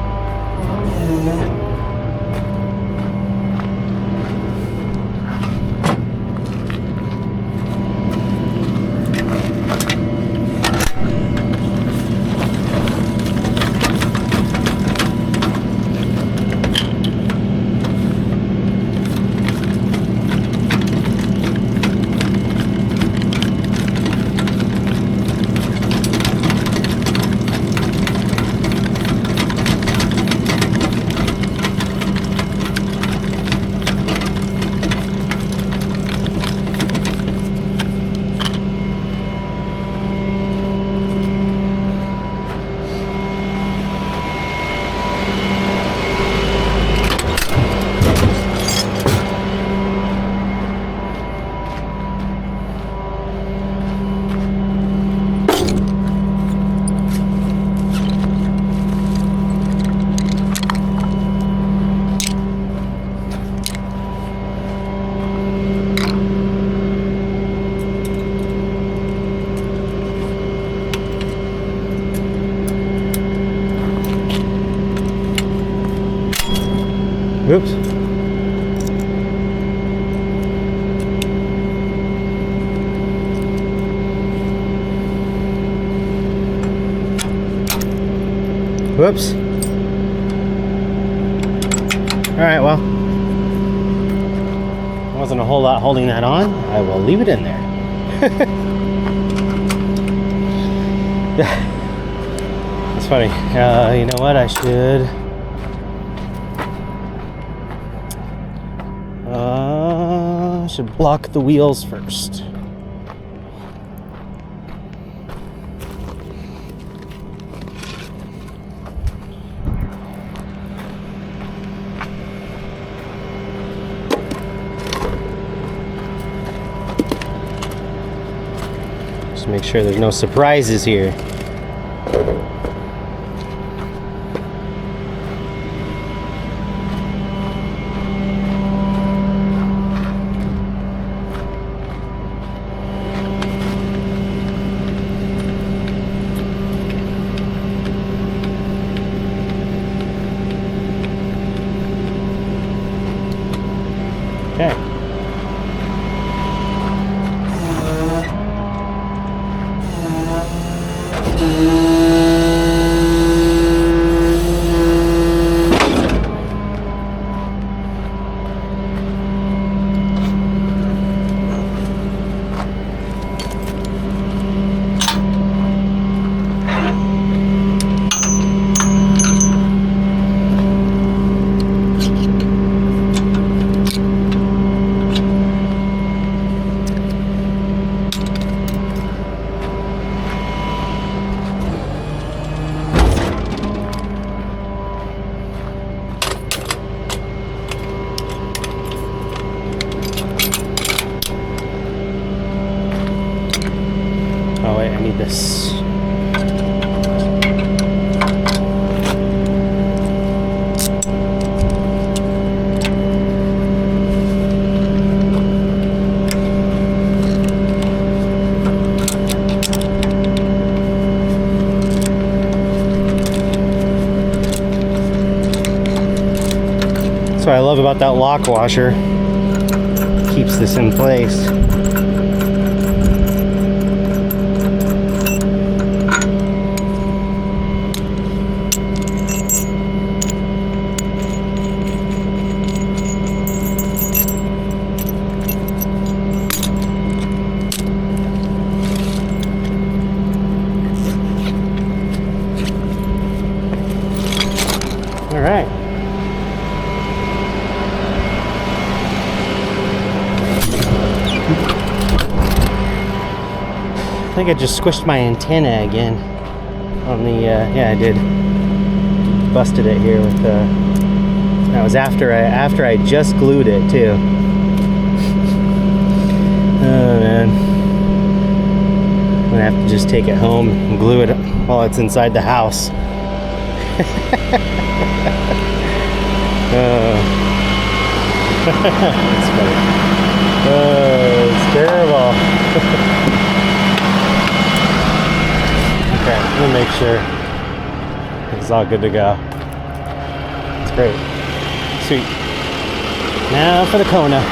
Oops. Whoops. Alright, well, wasn't a whole lot holding that on. I will leave it in there. That's funny. You know what? I should block the wheels first. Just make sure there's no surprises here. Okay. don't need this. That's what I love about that lock washer. Keeps this in place. All right. I think I just squished my antenna again on the, yeah, I did. Busted it here with the, that was after I just glued it too. Oh man. I'm gonna have to just take it home and glue it while it's inside the house. That's funny. Oh, it's terrible. Okay, I'm gonna make sure it's all good to go. It's great. Sweet. Now for the Kona.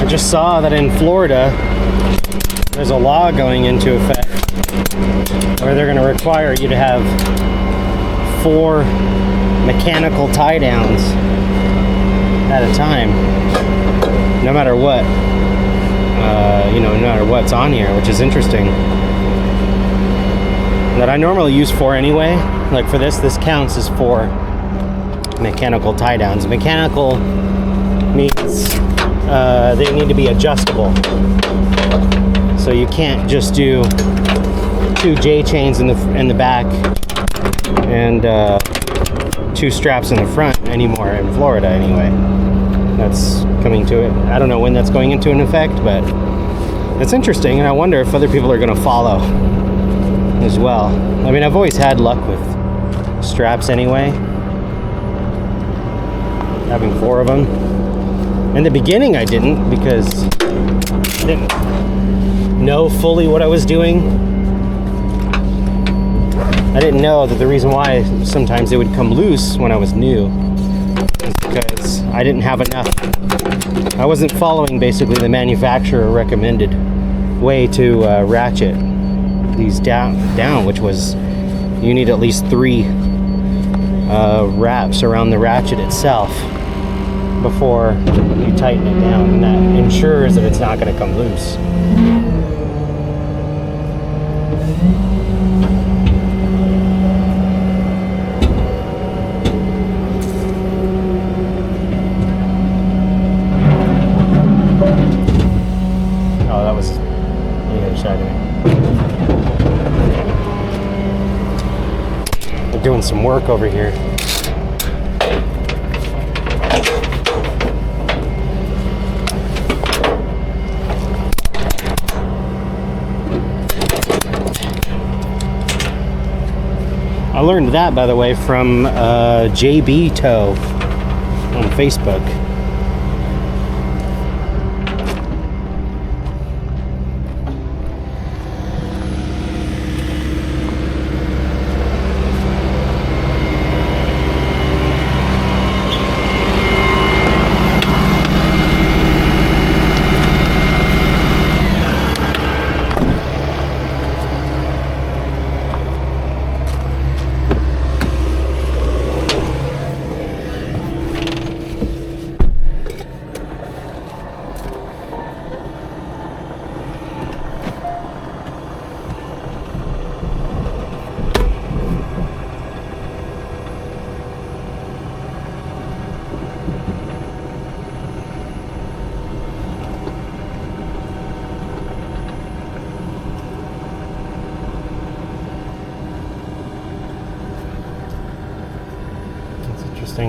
Just saw that in Florida there's a law going into effect where they're going to require you to have 4 mechanical tie downs at a time, no matter what, no matter what's on here, which is interesting. That I normally use 4 anyway. Like for this counts as 4 mechanical tie downs. Mechanical means they need to be adjustable, so you can't just do 2 J chains in the back and 2 straps in the front anymore in Florida. Anyway, that's coming to it. I don't know when that's going into an effect, but it's interesting, and I wonder if other people are going to follow as well. I mean, I've always had luck with straps anyway, having 4 of them. In the beginning I didn't, because I didn't know fully what I was doing. I didn't know that the reason why sometimes they would come loose when I was new is because I didn't have enough. I wasn't following basically the manufacturer recommended way to ratchet these down, which was you need at least 3 wraps around the ratchet itself before you tighten it down, and that ensures that it's not going to come loose. Oh, that was doing some work over here. I learned that, by the way, from JB Tow on Facebook.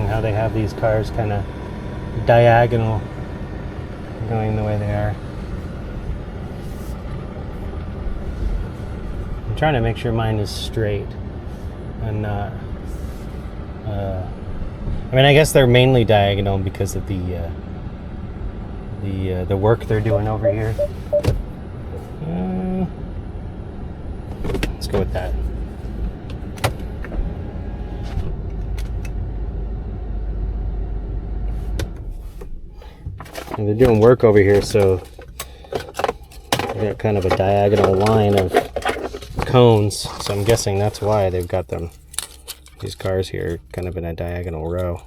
How they have these cars kind of diagonal going the way they are. I'm trying to make sure mine is straight and not I mean, I guess they're mainly diagonal because of the work they're doing over here. Let's go with that. And they're doing work over here, so they've got kind of a diagonal line of cones. So I'm guessing that's why they've got these cars here, kind of in a diagonal row.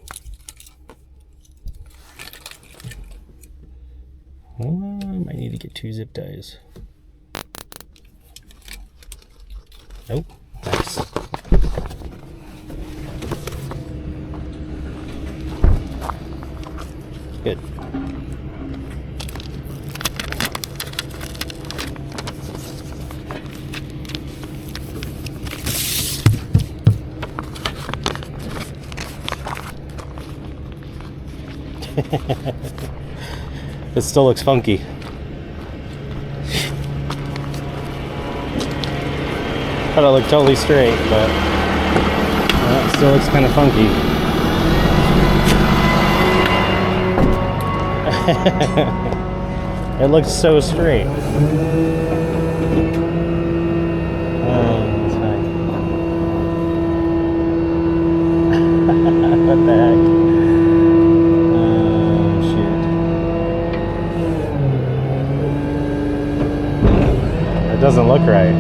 I might need to get 2 zip ties. Nope. Nice. Good. It still looks funky. Thought it looked totally straight, but it still looks kind of funky. It looks so straight. That's fine. What the heck? It doesn't look right.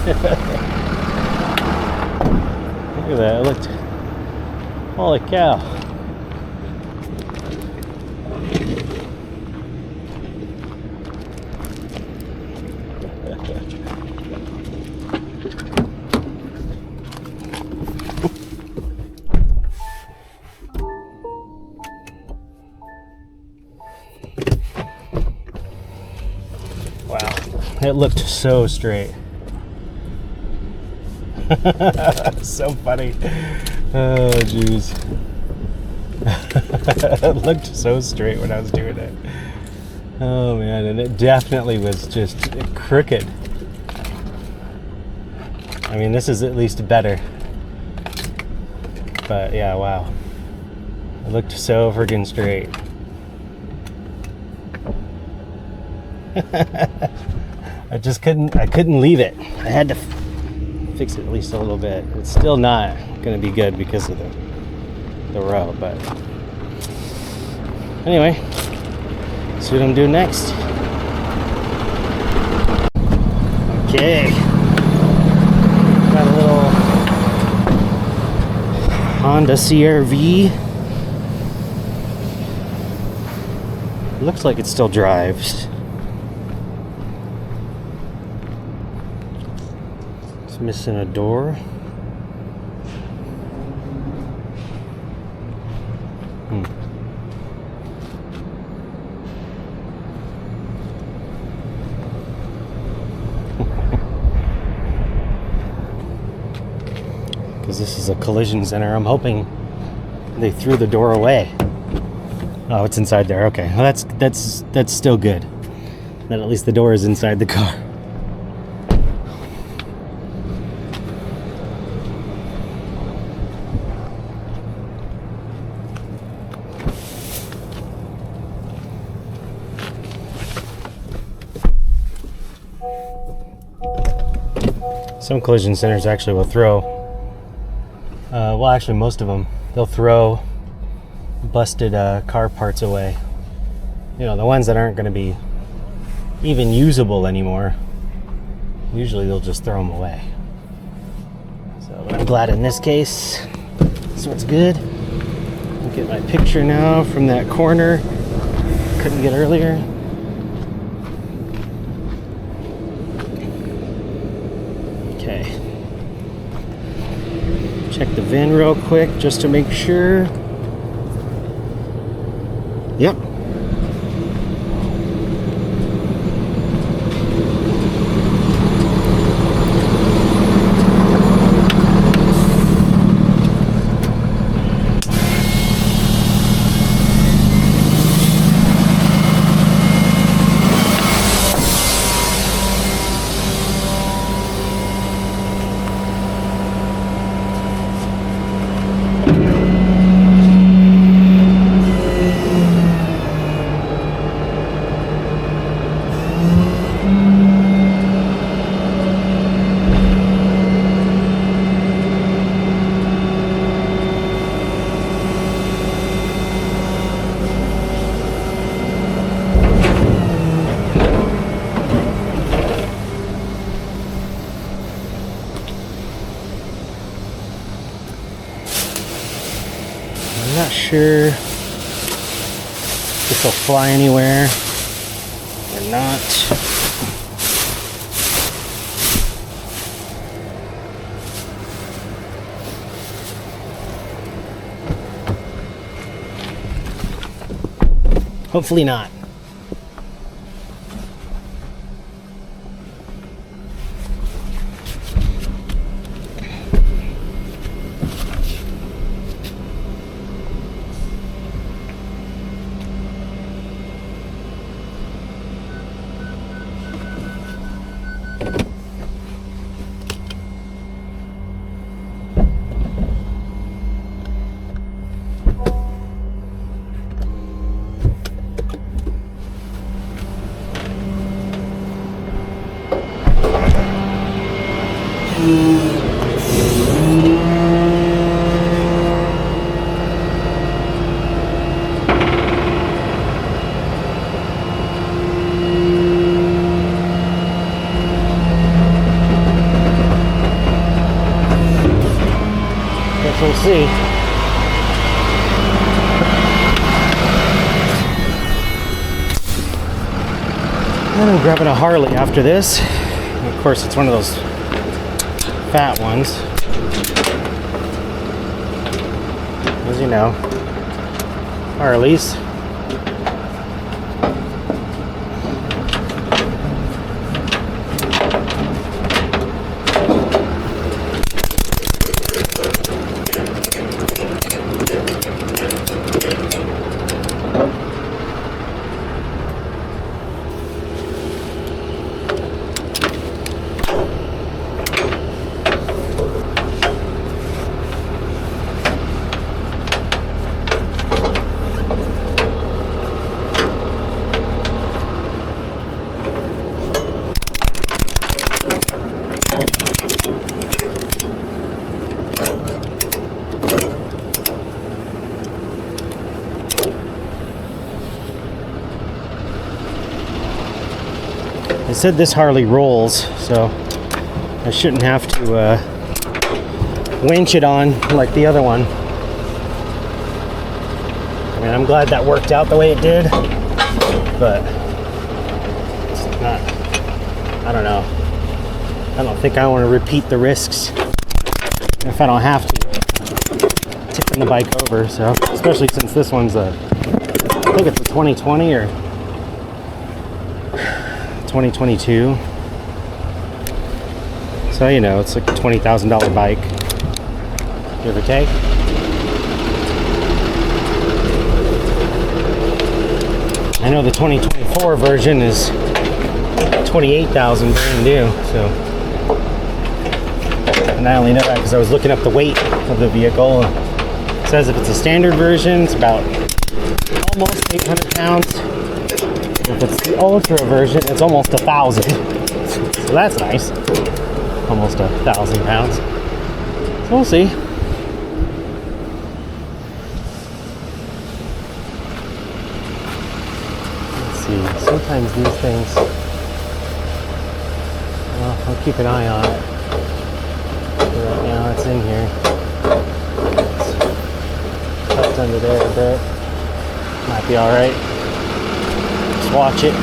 Look at that, it looked, holy cow. Wow, it looked so straight. So funny. Oh, jeez. It looked so straight when I was doing it. Oh, man. And it definitely was just crooked. I mean, this is at least better. But, yeah, wow. It looked so friggin' straight. I couldn't leave it. I had to fix it at least a little bit. It's still not going to be good because of the row, but anyway, see what I'm doing next. Okay, got a little Honda CRV. Looks like it still drives. Missing a door. because this is a collision center. I'm hoping they threw the door away. Oh, it's inside there. Okay, well, that's still good. That at least the door is inside the car. Some collision centers actually will throw, well, actually most of them, they'll throw busted car parts away. You know, the ones that aren't going to be even usable anymore, usually they'll just throw them away. So, but I'm glad in this case, this one's good. I'll get my picture now from that corner. Couldn't get earlier. Okay. Check the VIN real quick just to make sure. Yep. I'm not sure if this will fly anywhere or not. Hopefully not. We'll see. And I'm grabbing a Harley after this. And of course, it's one of those fat ones. As you know, Harleys. They said this Harley rolls, so I shouldn't have to winch it on like the other one. I mean, I'm glad that worked out the way it did, but it's not, I don't know. I don't think I want to repeat the risks if I don't have to. Tipping the bike over, so especially since this one's I think it's a 2020 or 2022. So, you know, it's like a $20,000 bike. give or take. I know the 2024 version is $28,000 brand new, so. And I only know that because I was looking up the weight of the vehicle. It says if it's a standard version, it's about almost 800 pounds. If it's the Ultra version, it's almost 1,000. So that's nice. Almost 1,000 pounds. So we'll see. Sometimes these things, well, I'll keep an eye on it. But right now it's in here. It's tucked under there a bit. Might be alright. Just watch it.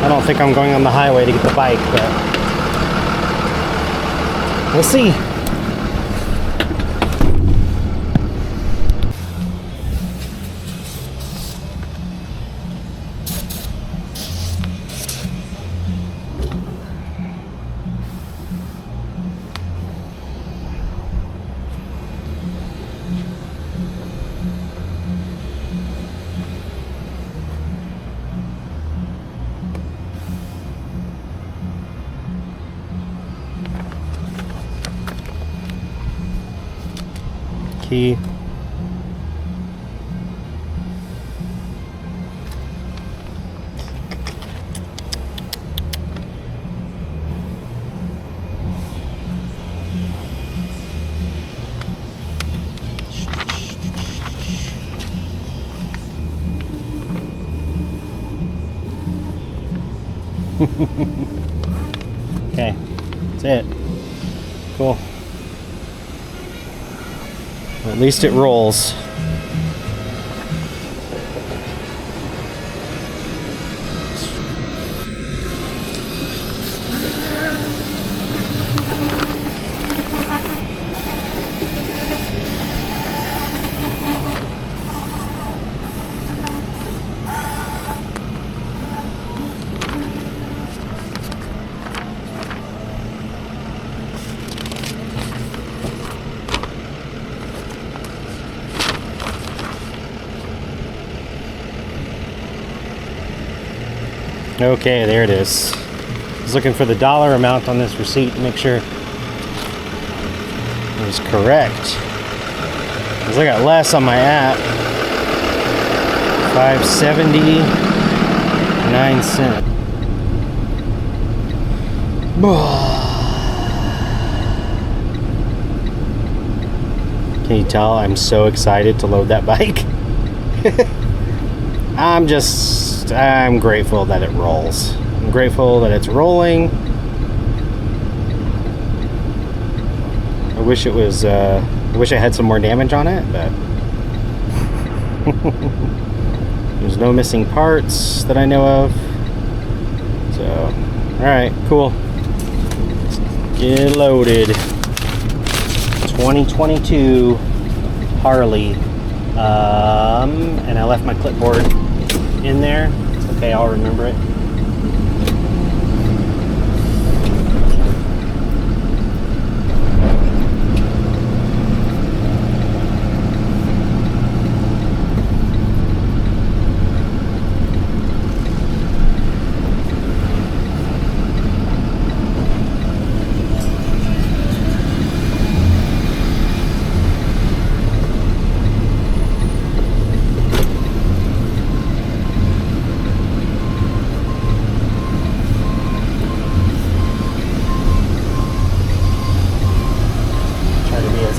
I don't think I'm going on the highway to get the bike, but we'll see. Key. Okay, that's it. Cool. Well, at least it rolls. Okay, there it is. I was looking for the dollar amount on this receipt to make sure it was correct. Because I got less on my app. $5.79. Can you tell I'm so excited to load that bike? I'm grateful that it rolls. I'm grateful that it's rolling. I wish it was, I wish I had some more damage on it, but there's no missing parts that I know of. So, alright, cool. Get loaded. 2022 Harley. And I left my clipboard in there. It's okay, I'll remember it.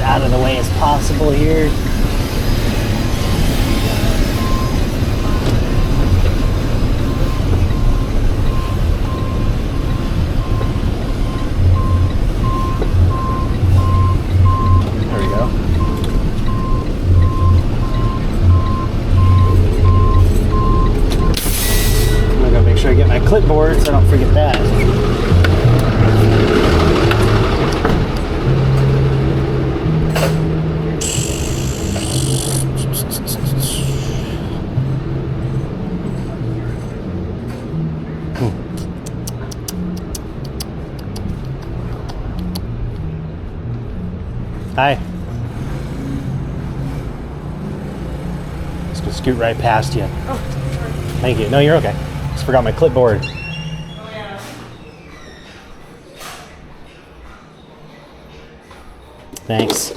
Out of the way as possible here. There we go. I'm gonna make sure I get my clipboard so I don't forget that. Hi. scoot right past you. Oh, sorry. Thank you. No, you're okay. Just forgot my clipboard. Oh, yeah. Thanks.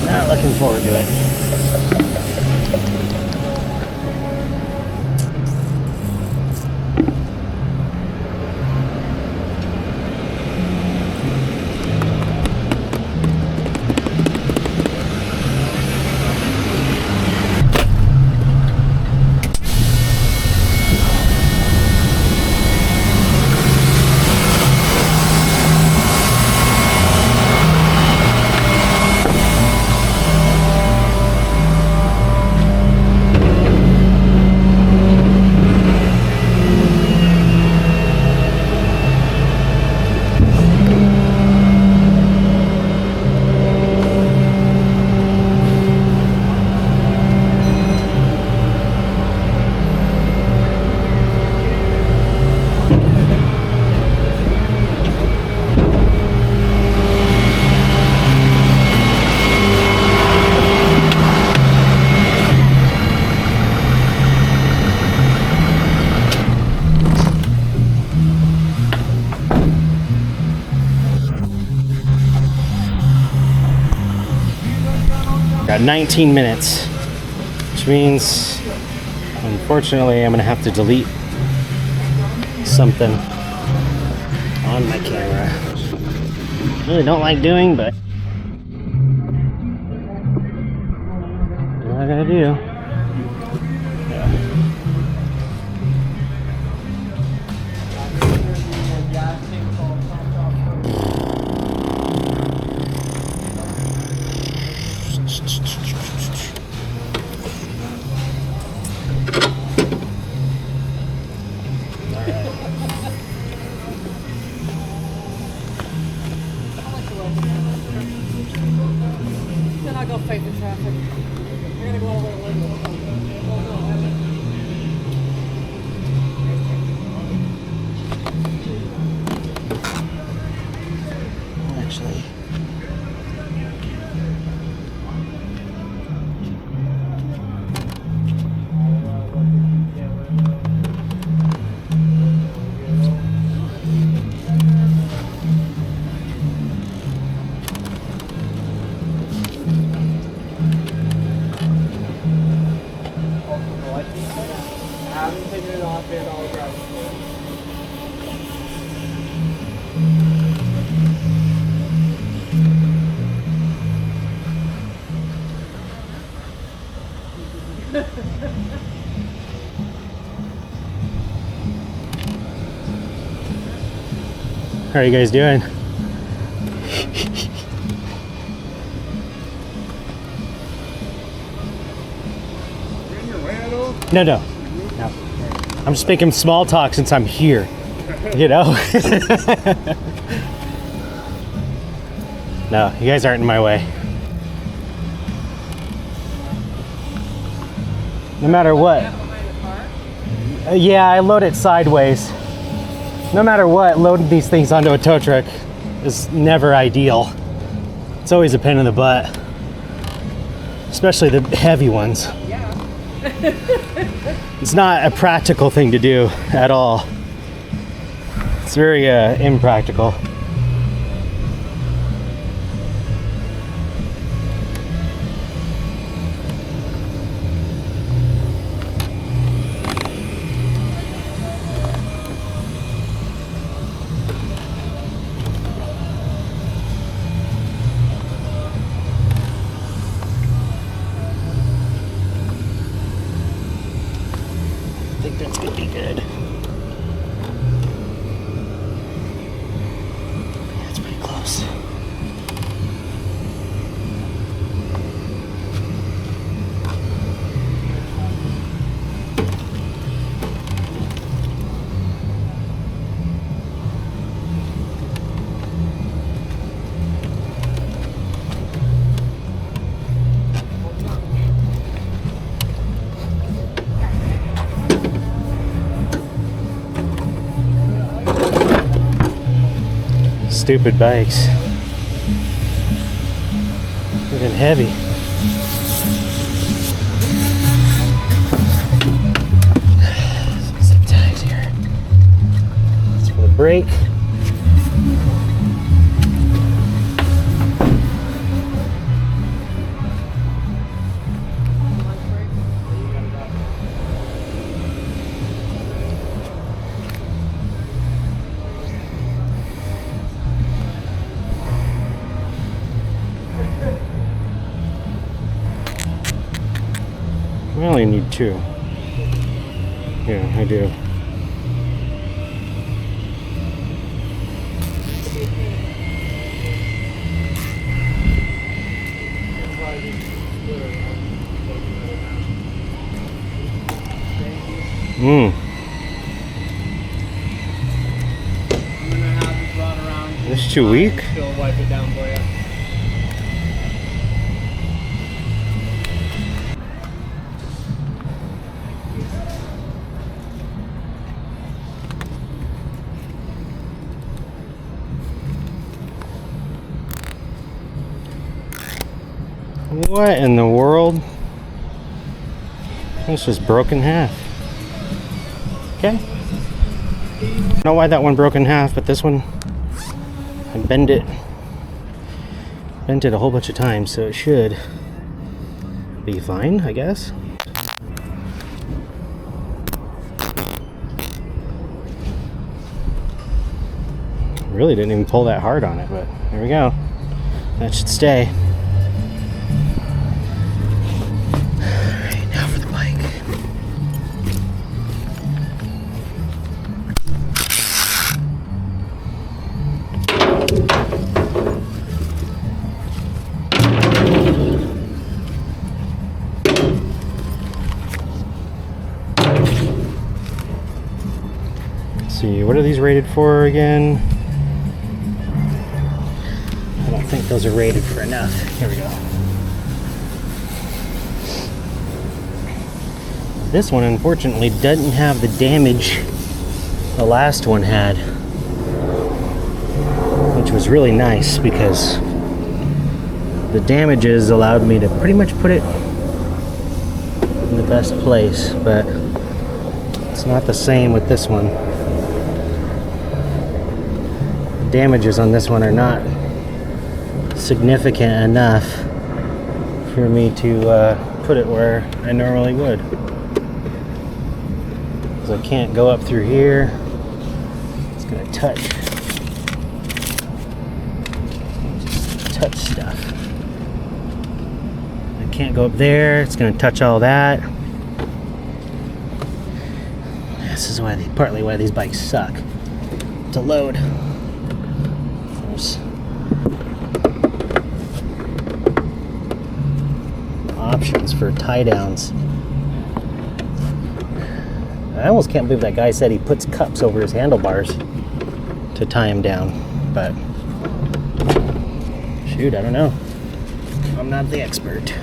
Not looking forward to it. Got 19 minutes, which means, unfortunately, I'm gonna have to delete something on my camera. Really don't like doing, but what I gotta do. Then I'll go fight the traffic. I gotta go all the way to Lund Boat. Actually, I haven't taken it off yet, I'll grab it for you. how are you guys doing? No. I'm just making small talk since I'm here. You know? No, you guys aren't in my way. No matter what. Yeah, I load it sideways. No matter what, loading these things onto a tow truck is never ideal. It's always a pain in the butt. Especially the heavy ones. It's not a practical thing to do at all. It's very impractical. I think that's gonna be good. That's pretty close. stupid bikes. Even heavy. Some zip ties here. That's for the brake. I only need 2. Yeah, I do. I'm gonna have this run around. This is too weak. She'll wipe it down for you. What in the world? This just broke in half. Okay. I don't know why that one broke in half, but this one, I bent it a whole bunch of times, so it should be fine, I guess. Really didn't even pull that hard on it, but there we go. That should stay. Alright, now for the bike. Let's see, what are these rated for again? I don't think those are rated for enough. Here we go. This one unfortunately doesn't have the damage the last one had, which was really nice because the damages allowed me to pretty much put it in the best place, but it's not the same with this one. The damages on this one are not significant enough for me to put it where I normally would. Because I can't go up through here. It's gonna touch stuff. I can't go up there. It's gonna touch all that. This is why partly why these bikes suck to load. There's options for tie downs. I almost can't believe that guy said he puts cups over his handlebars to tie him down, but shoot, I don't know. I'm not the expert.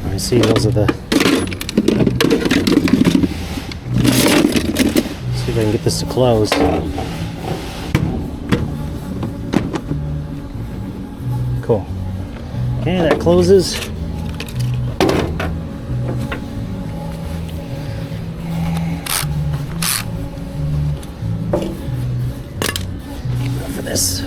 I see those are the if I can get this to close. Cool. Okay, that closes. Enough of this.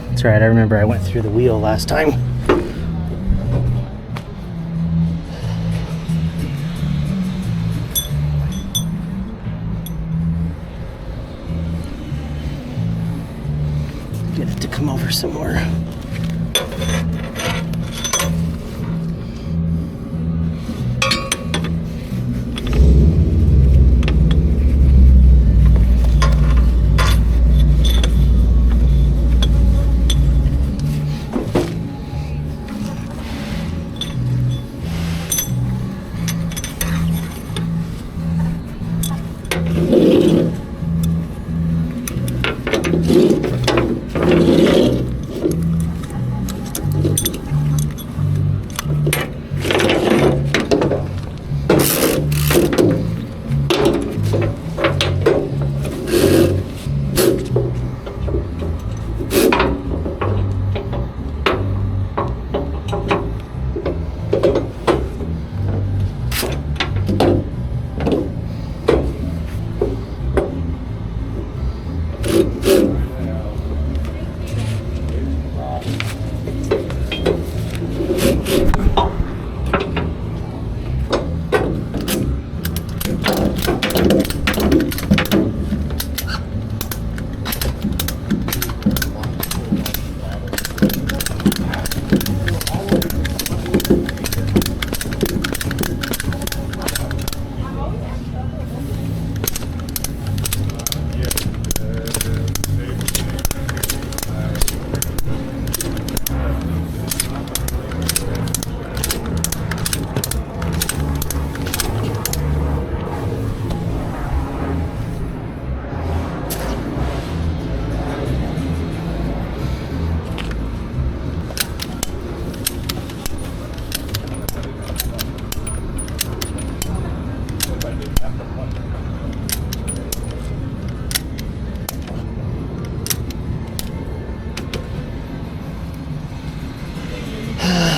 That's right, I remember I went through the wheel last time. Get it to come over some more.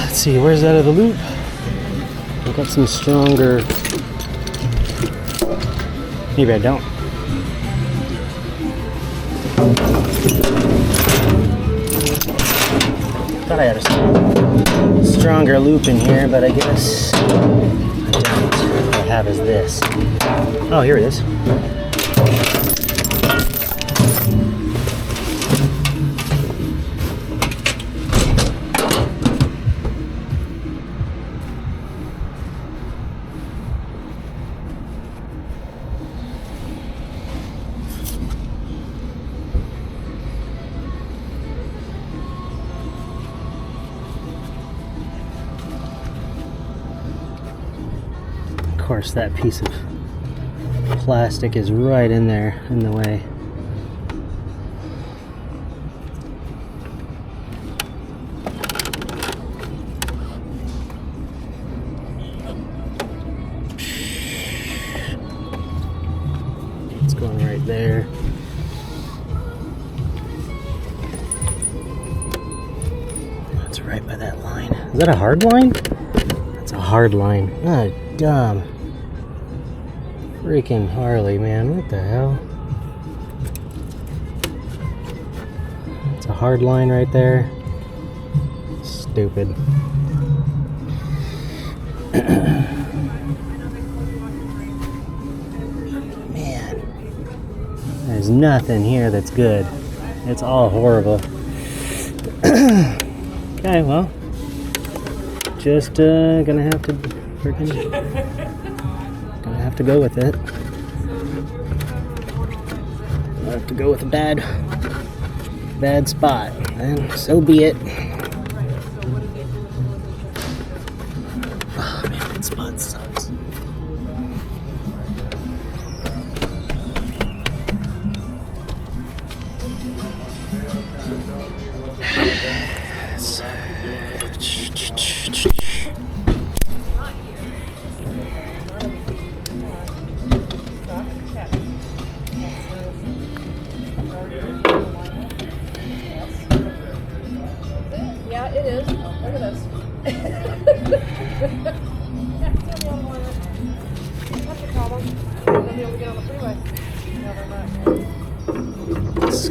Let's see, where's that other loop? I've got some stronger. Maybe I don't. Thought I had a stronger loop in here, but I guess I don't. What I have is this. Oh, here it is. Of course, that piece of plastic is right in there in the way. It's going right there. That's right by that line. Is that a hard line? That's a hard line. Ah, dumb. Freaking Harley, man. What the hell? It's a hard line right there. Stupid. Man. There's nothing here that's good. It's all horrible. Okay, well. Just gonna have to freaking... have to go with it. I have to go with a bad spot, and so be it. Oh man, that spot sucks.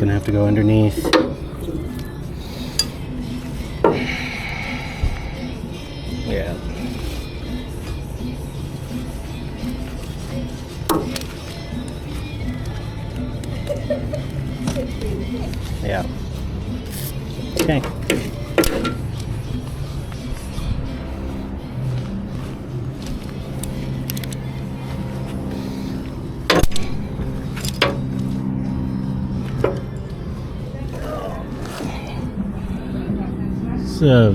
gonna have to go underneath. Yeah. Yeah. Okay. So,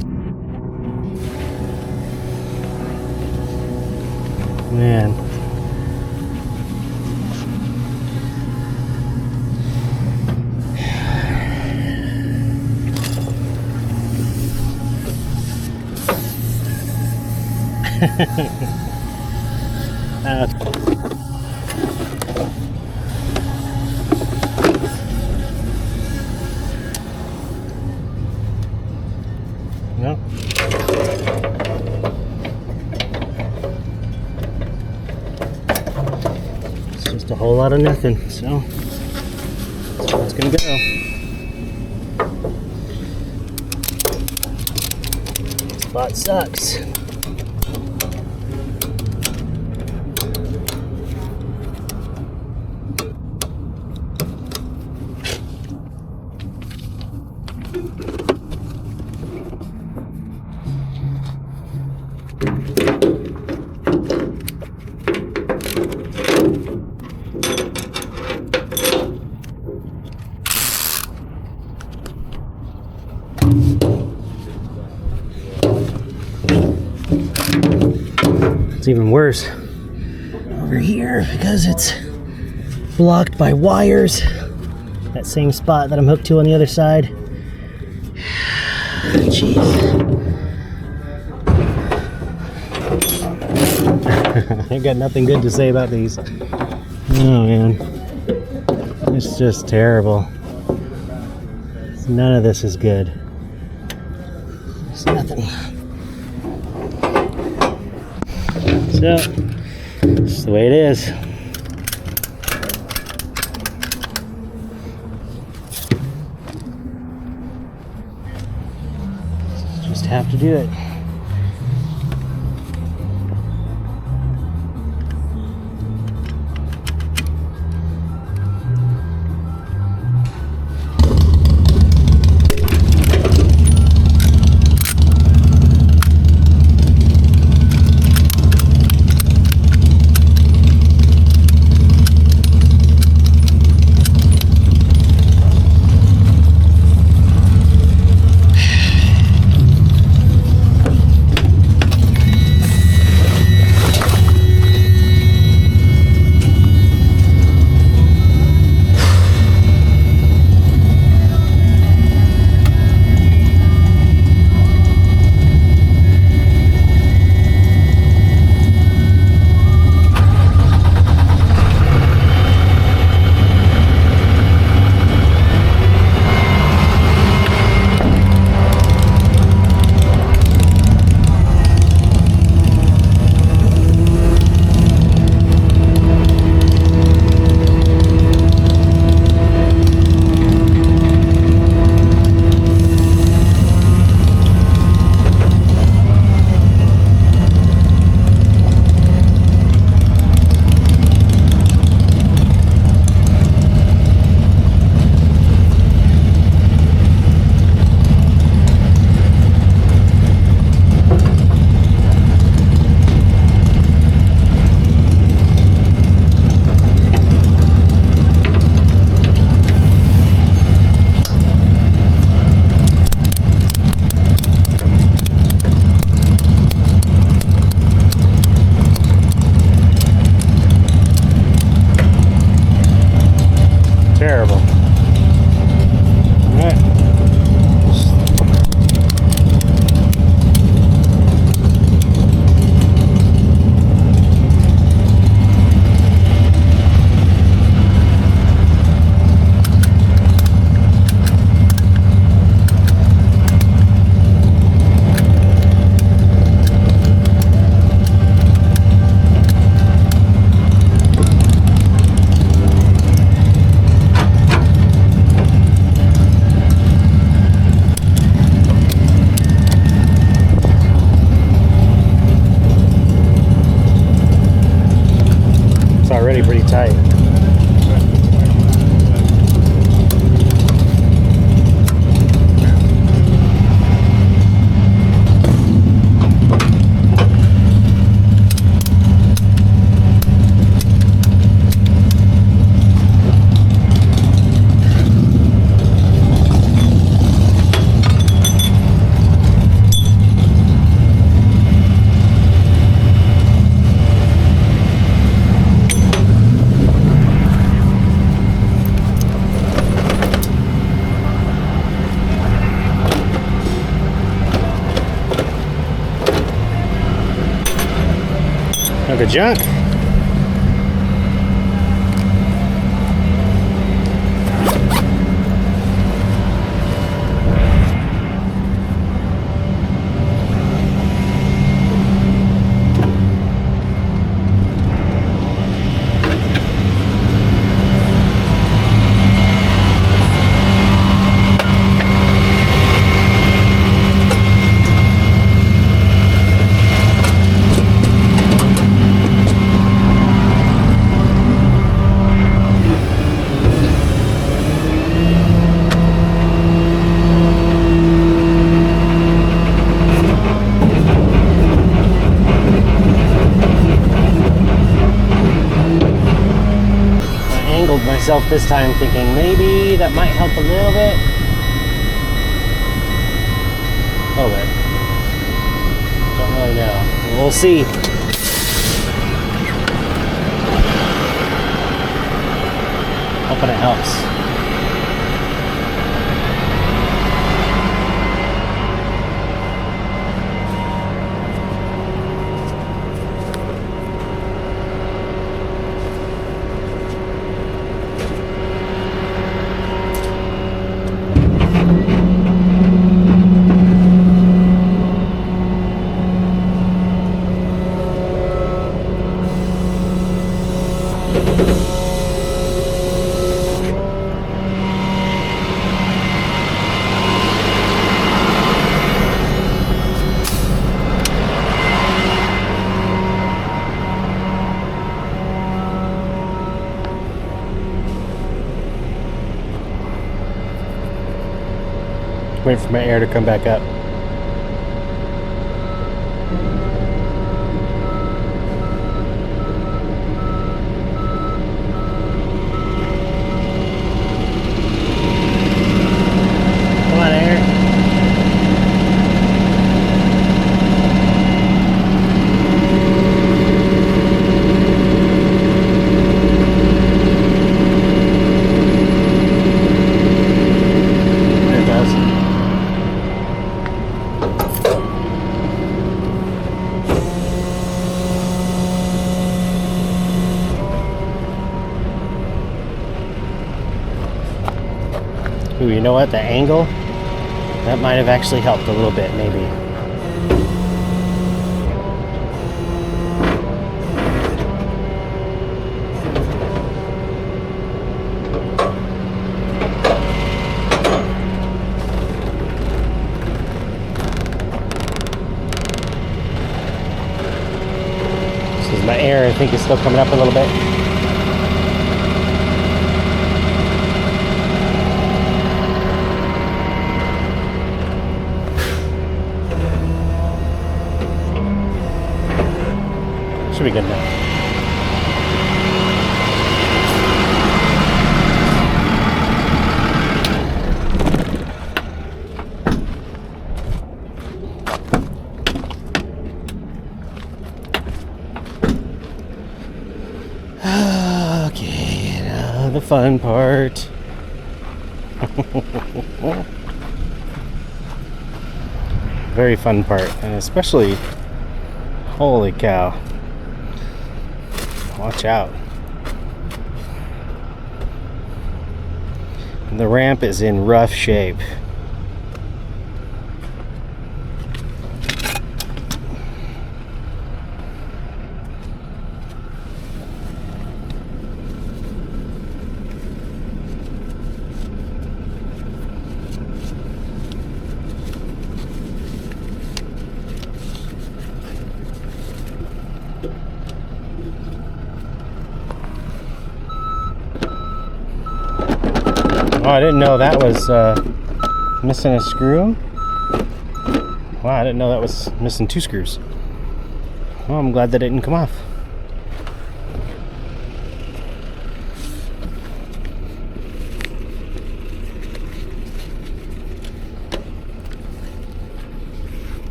man. No. It's just a whole lot of nothing, so that's where it's gonna go. Spot sucks. It's even worse over here because it's blocked by wires. That same spot that I'm hooked to on the other side. Jeez. I got nothing good to say about these. Oh man. It's just terrible. None of this is good. There's nothing. So, it's the way it is. Just have to do it. already pretty tight. The junk. Myself this time, thinking maybe that might help a little bit. A little bit. Don't really know. We'll see. Hoping it helps. Wait for my air to come back up. Come on, air. There it goes. Ooh, you know what? The angle, that might have actually helped a little bit, maybe. This is my air, I think, is still coming up a little bit. Should be good now. Okay, now the fun part. Very fun part, and especially, holy cow. Watch out. The ramp is in rough shape. Oh, I didn't know that was missing a screw. Wow, I didn't know that was missing 2 screws. Well, I'm glad that didn't come off.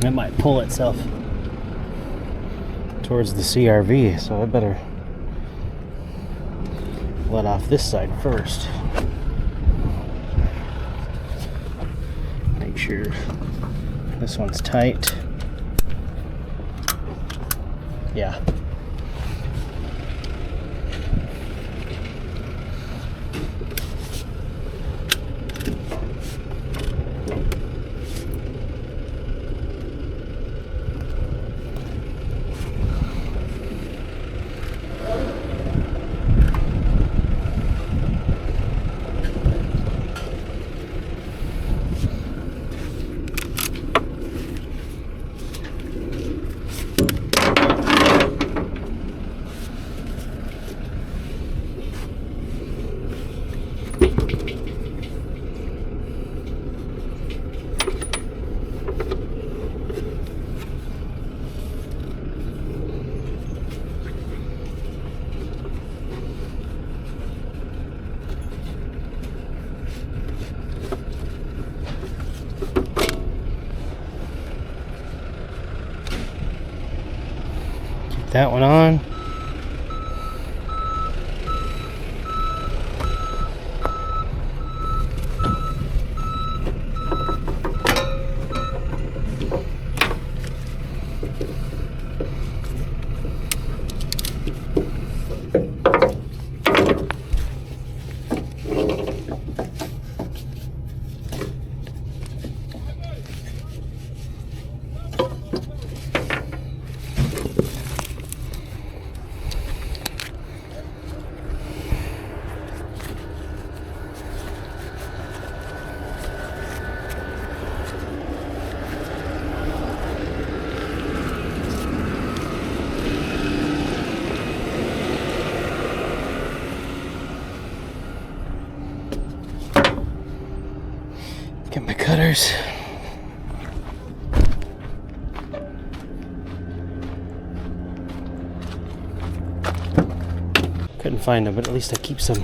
It might pull itself towards the CRV, so I better let off this side first. Make sure this one's tight. Yeah. That one on. Get my cutters. Couldn't find them, but at least I keep some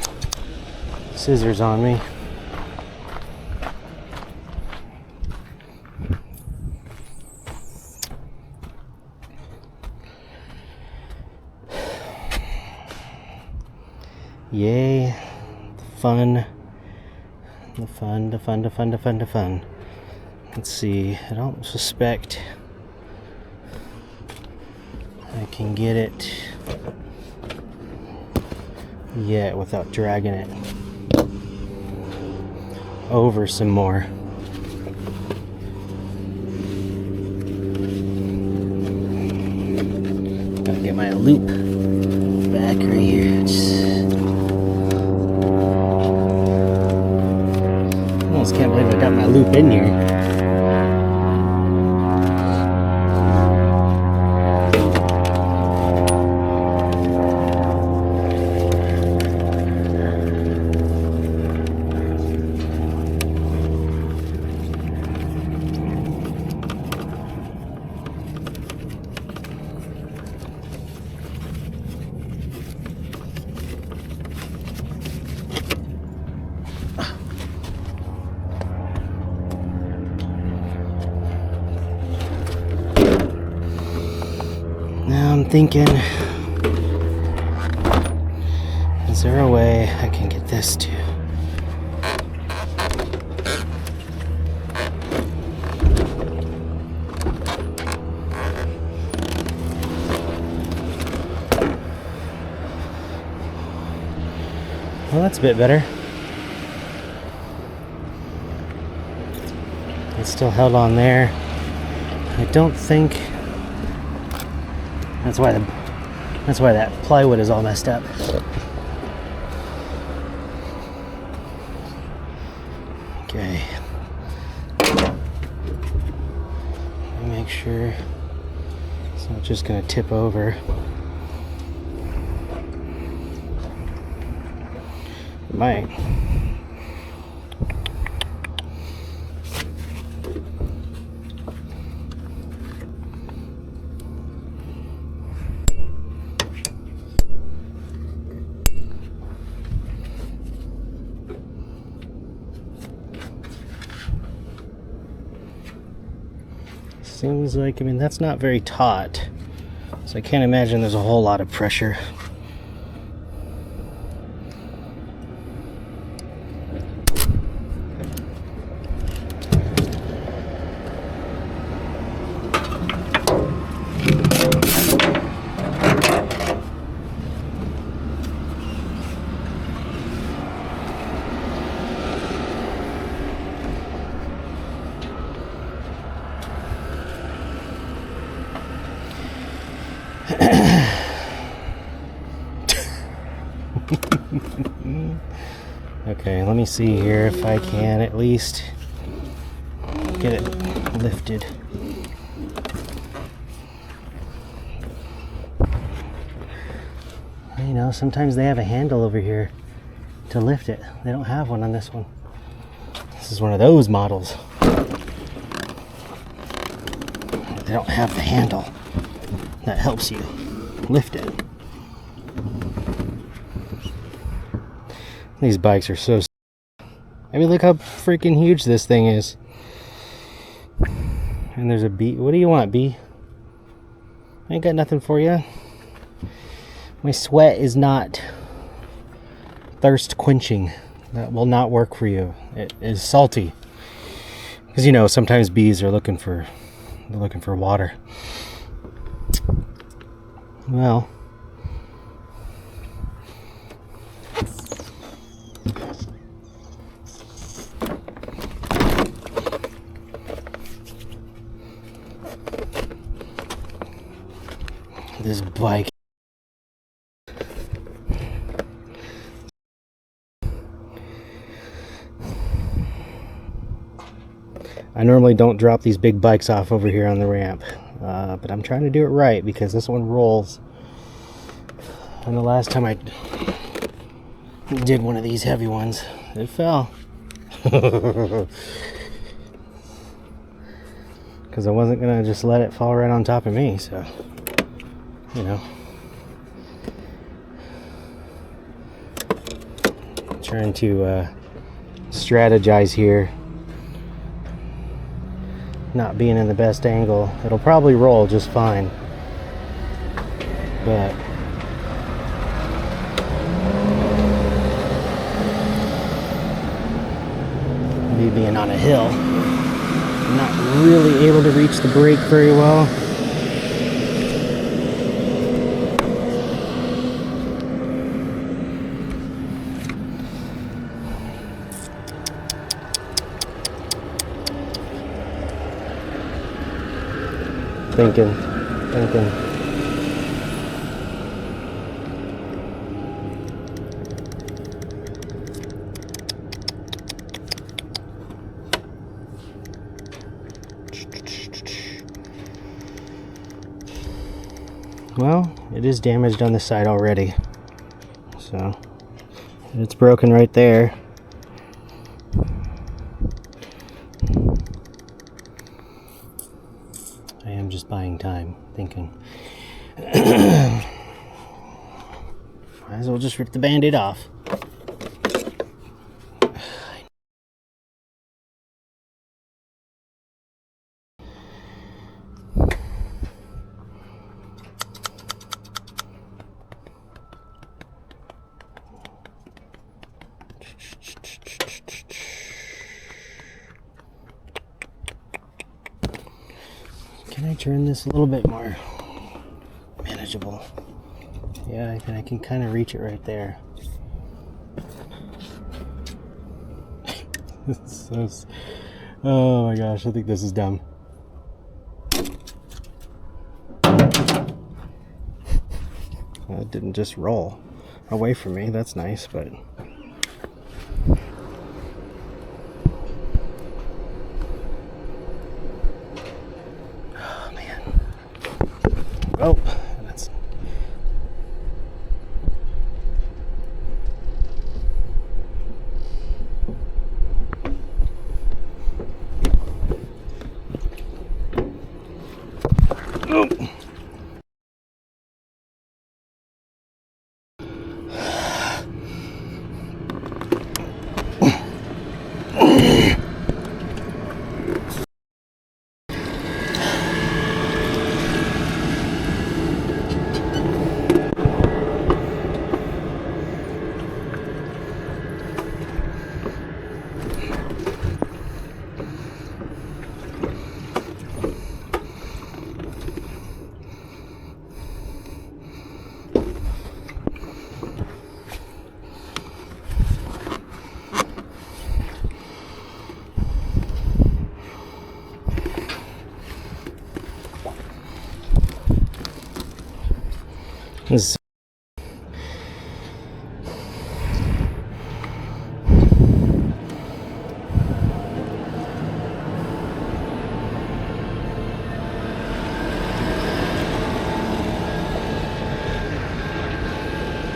scissors on me. Yay, fun. The fun. Let's see, I don't suspect I can get it yet without dragging it over some more. Gotta get my loop back right here. Can't believe I got my loop in here. thinking, is there a way I can get this to? Well, that's a bit better. It's still held on there. I don't think that's why that plywood is all messed up. Okay. Let me make sure it's not just gonna tip over. It might. Seems like, I mean, that's not very taut, so I can't imagine there's a whole lot of pressure. Okay, let me see here if I can at least get it lifted. You know, sometimes they have a handle over here to lift it. They don't have one on this one. This is one of those models. They don't have the handle that helps you lift it. These bikes are so... I mean, look how freaking huge this thing is. And there's a B. What do you want, B? I ain't got nothing for you. My sweat is not thirst quenching. That will not work for you. It is salty. Because, you know, sometimes bees are looking for water. Well... this bike. I normally don't drop these big bikes off over here on the ramp, but I'm trying to do it right because this one rolls. And the last time I did one of these heavy ones, it fell. Because I wasn't gonna just let it fall right on top of me, so you know, trying to strategize here, not being in the best angle. It'll probably roll just fine, but me being on a hill, I'm not really able to reach the brake very well. Thinking. Well, it is damaged on this side already. So, it's broken right there. I am just buying time, thinking. Might as well just rip the Band-Aid off. Can I turn this a little bit more manageable? Yeah, I can kind of reach it right there. Oh my gosh, I think this is dumb. Well, it didn't just roll away from me. That's nice, but oh man. Oh, that's oh. This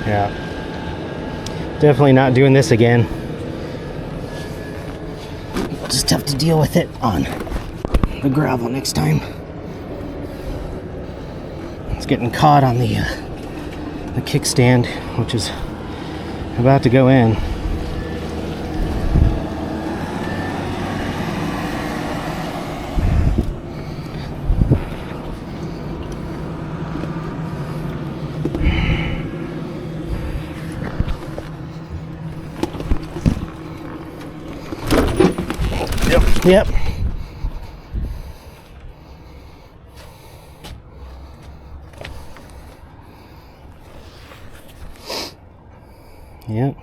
yeah, definitely not doing this again. Just have to deal with it on the gravel next time. It's getting caught on the kickstand, which is about to go in. Yep. Yep.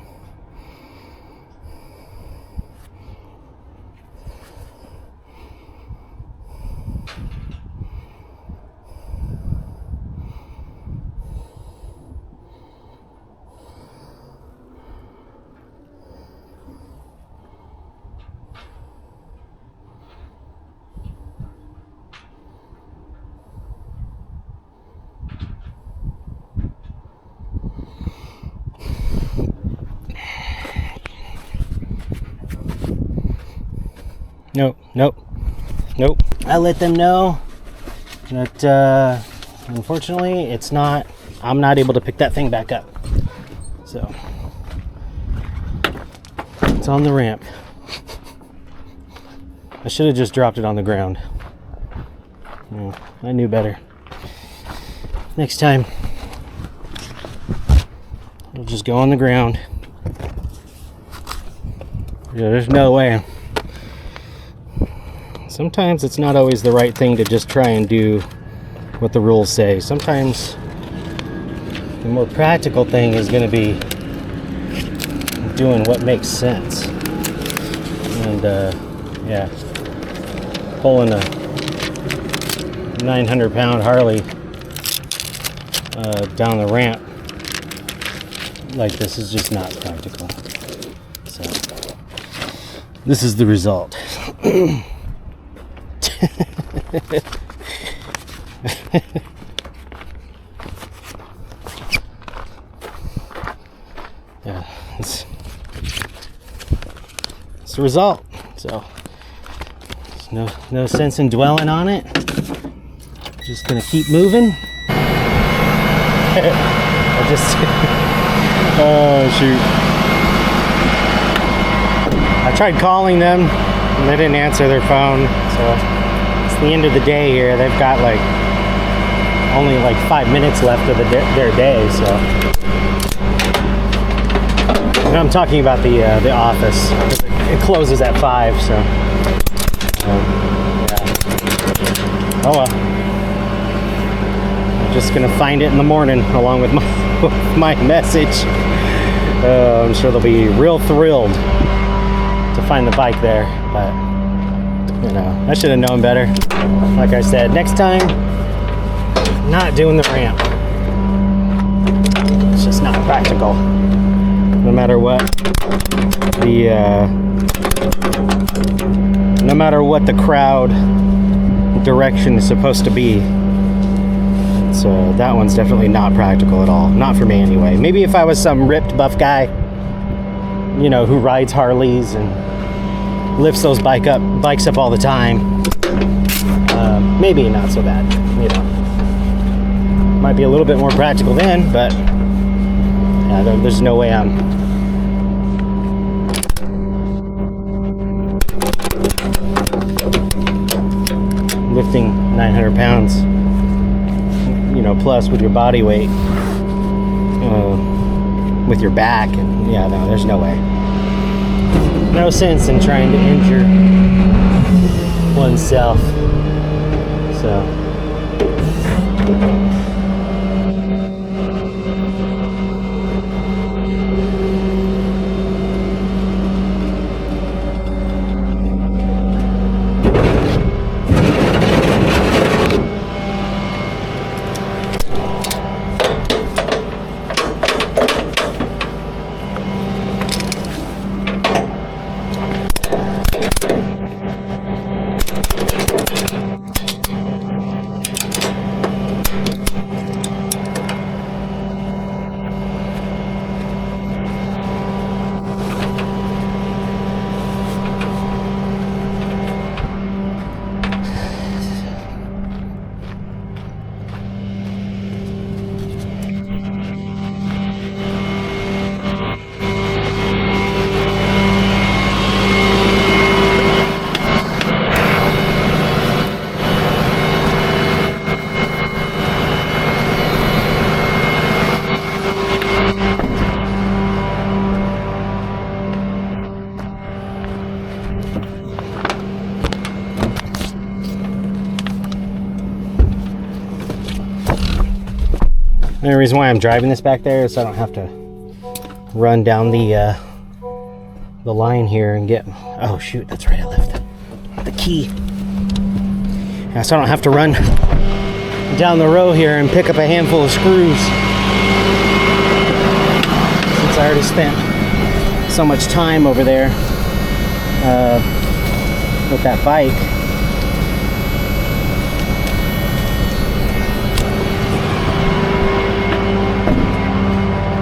Nope. I let them know that unfortunately it's not, I'm not able to pick that thing back up. So it's on the ramp. I should have just dropped it on the ground. Yeah, I knew better. Next time it'll just go on the ground. Yeah, there's no way. Sometimes it's not always the right thing to just try and do what the rules say. Sometimes the more practical thing is going to be doing what makes sense. And yeah, pulling a 900-pound Harley down the ramp like this is just not practical. So this is the result. Yeah, it's the result. So there's no sense in dwelling on it. Just gonna keep moving. I just oh shoot. I tried calling them and they didn't answer their phone, so it's the end of the day here. They've got like only like 5 minutes left of their day, so And I'm talking about the office. It closes at 5, so yeah. Oh well. I'm just gonna find it in the morning along with my message. I'm sure they'll be real thrilled to find the bike there, but you know, I should have known better. Like I said, next time, not doing the ramp. It's just not practical. No matter what the crowd direction is supposed to be. So that one's definitely not practical at all. Not for me anyway. Maybe if I was some ripped buff guy, you know, who rides Harleys and lifts those bikes up all the time, maybe not so bad, you know. Might be a little bit more practical then, but yeah, there's no way I'm lifting 900 pounds, you know, plus with your body weight, with your back, and yeah, no, there's no way. No sense in trying to injure oneself. So the only reason why I'm driving this back there is so I don't have to run down the line here and get, oh shoot, that's right, I left the key. Yeah, so I don't have to run down the row here and pick up a handful of screws, since I already spent so much time over there with that bike.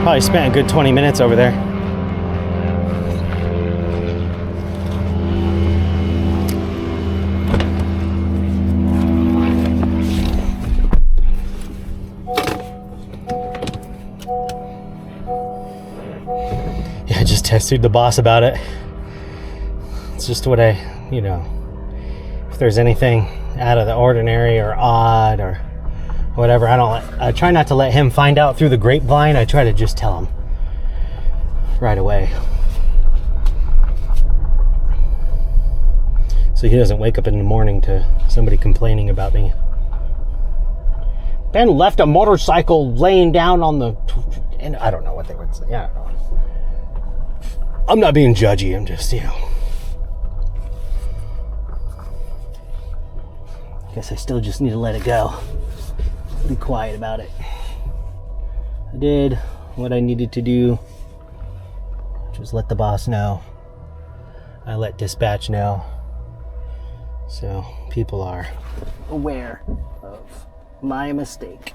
Probably spent a good 20 minutes over there. Yeah, I just texted the boss about it. It's just what I, you know, if there's anything out of the ordinary or odd or whatever, I try not to let him find out through the grapevine. I try to just tell him right away, so he doesn't wake up in the morning to somebody complaining about me. Ben left a motorcycle laying down on the, and I don't know what they would say. Yeah, I don't know. I'm not being judgy. I'm just, you know, guess I still just need to let it go. Be quiet about it. I did what I needed to do, which was let the boss know. I let dispatch know, so people are aware of my mistake.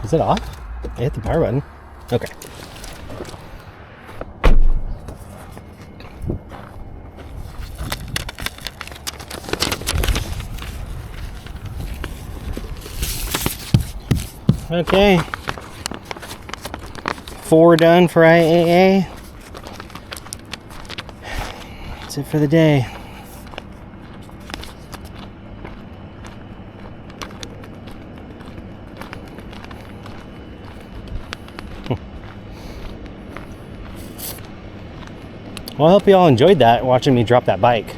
Is it off? I hit the power button. Okay. Okay. 4 done for IAA. That's it for the day. Well, I hope you all enjoyed that, watching me drop that bike.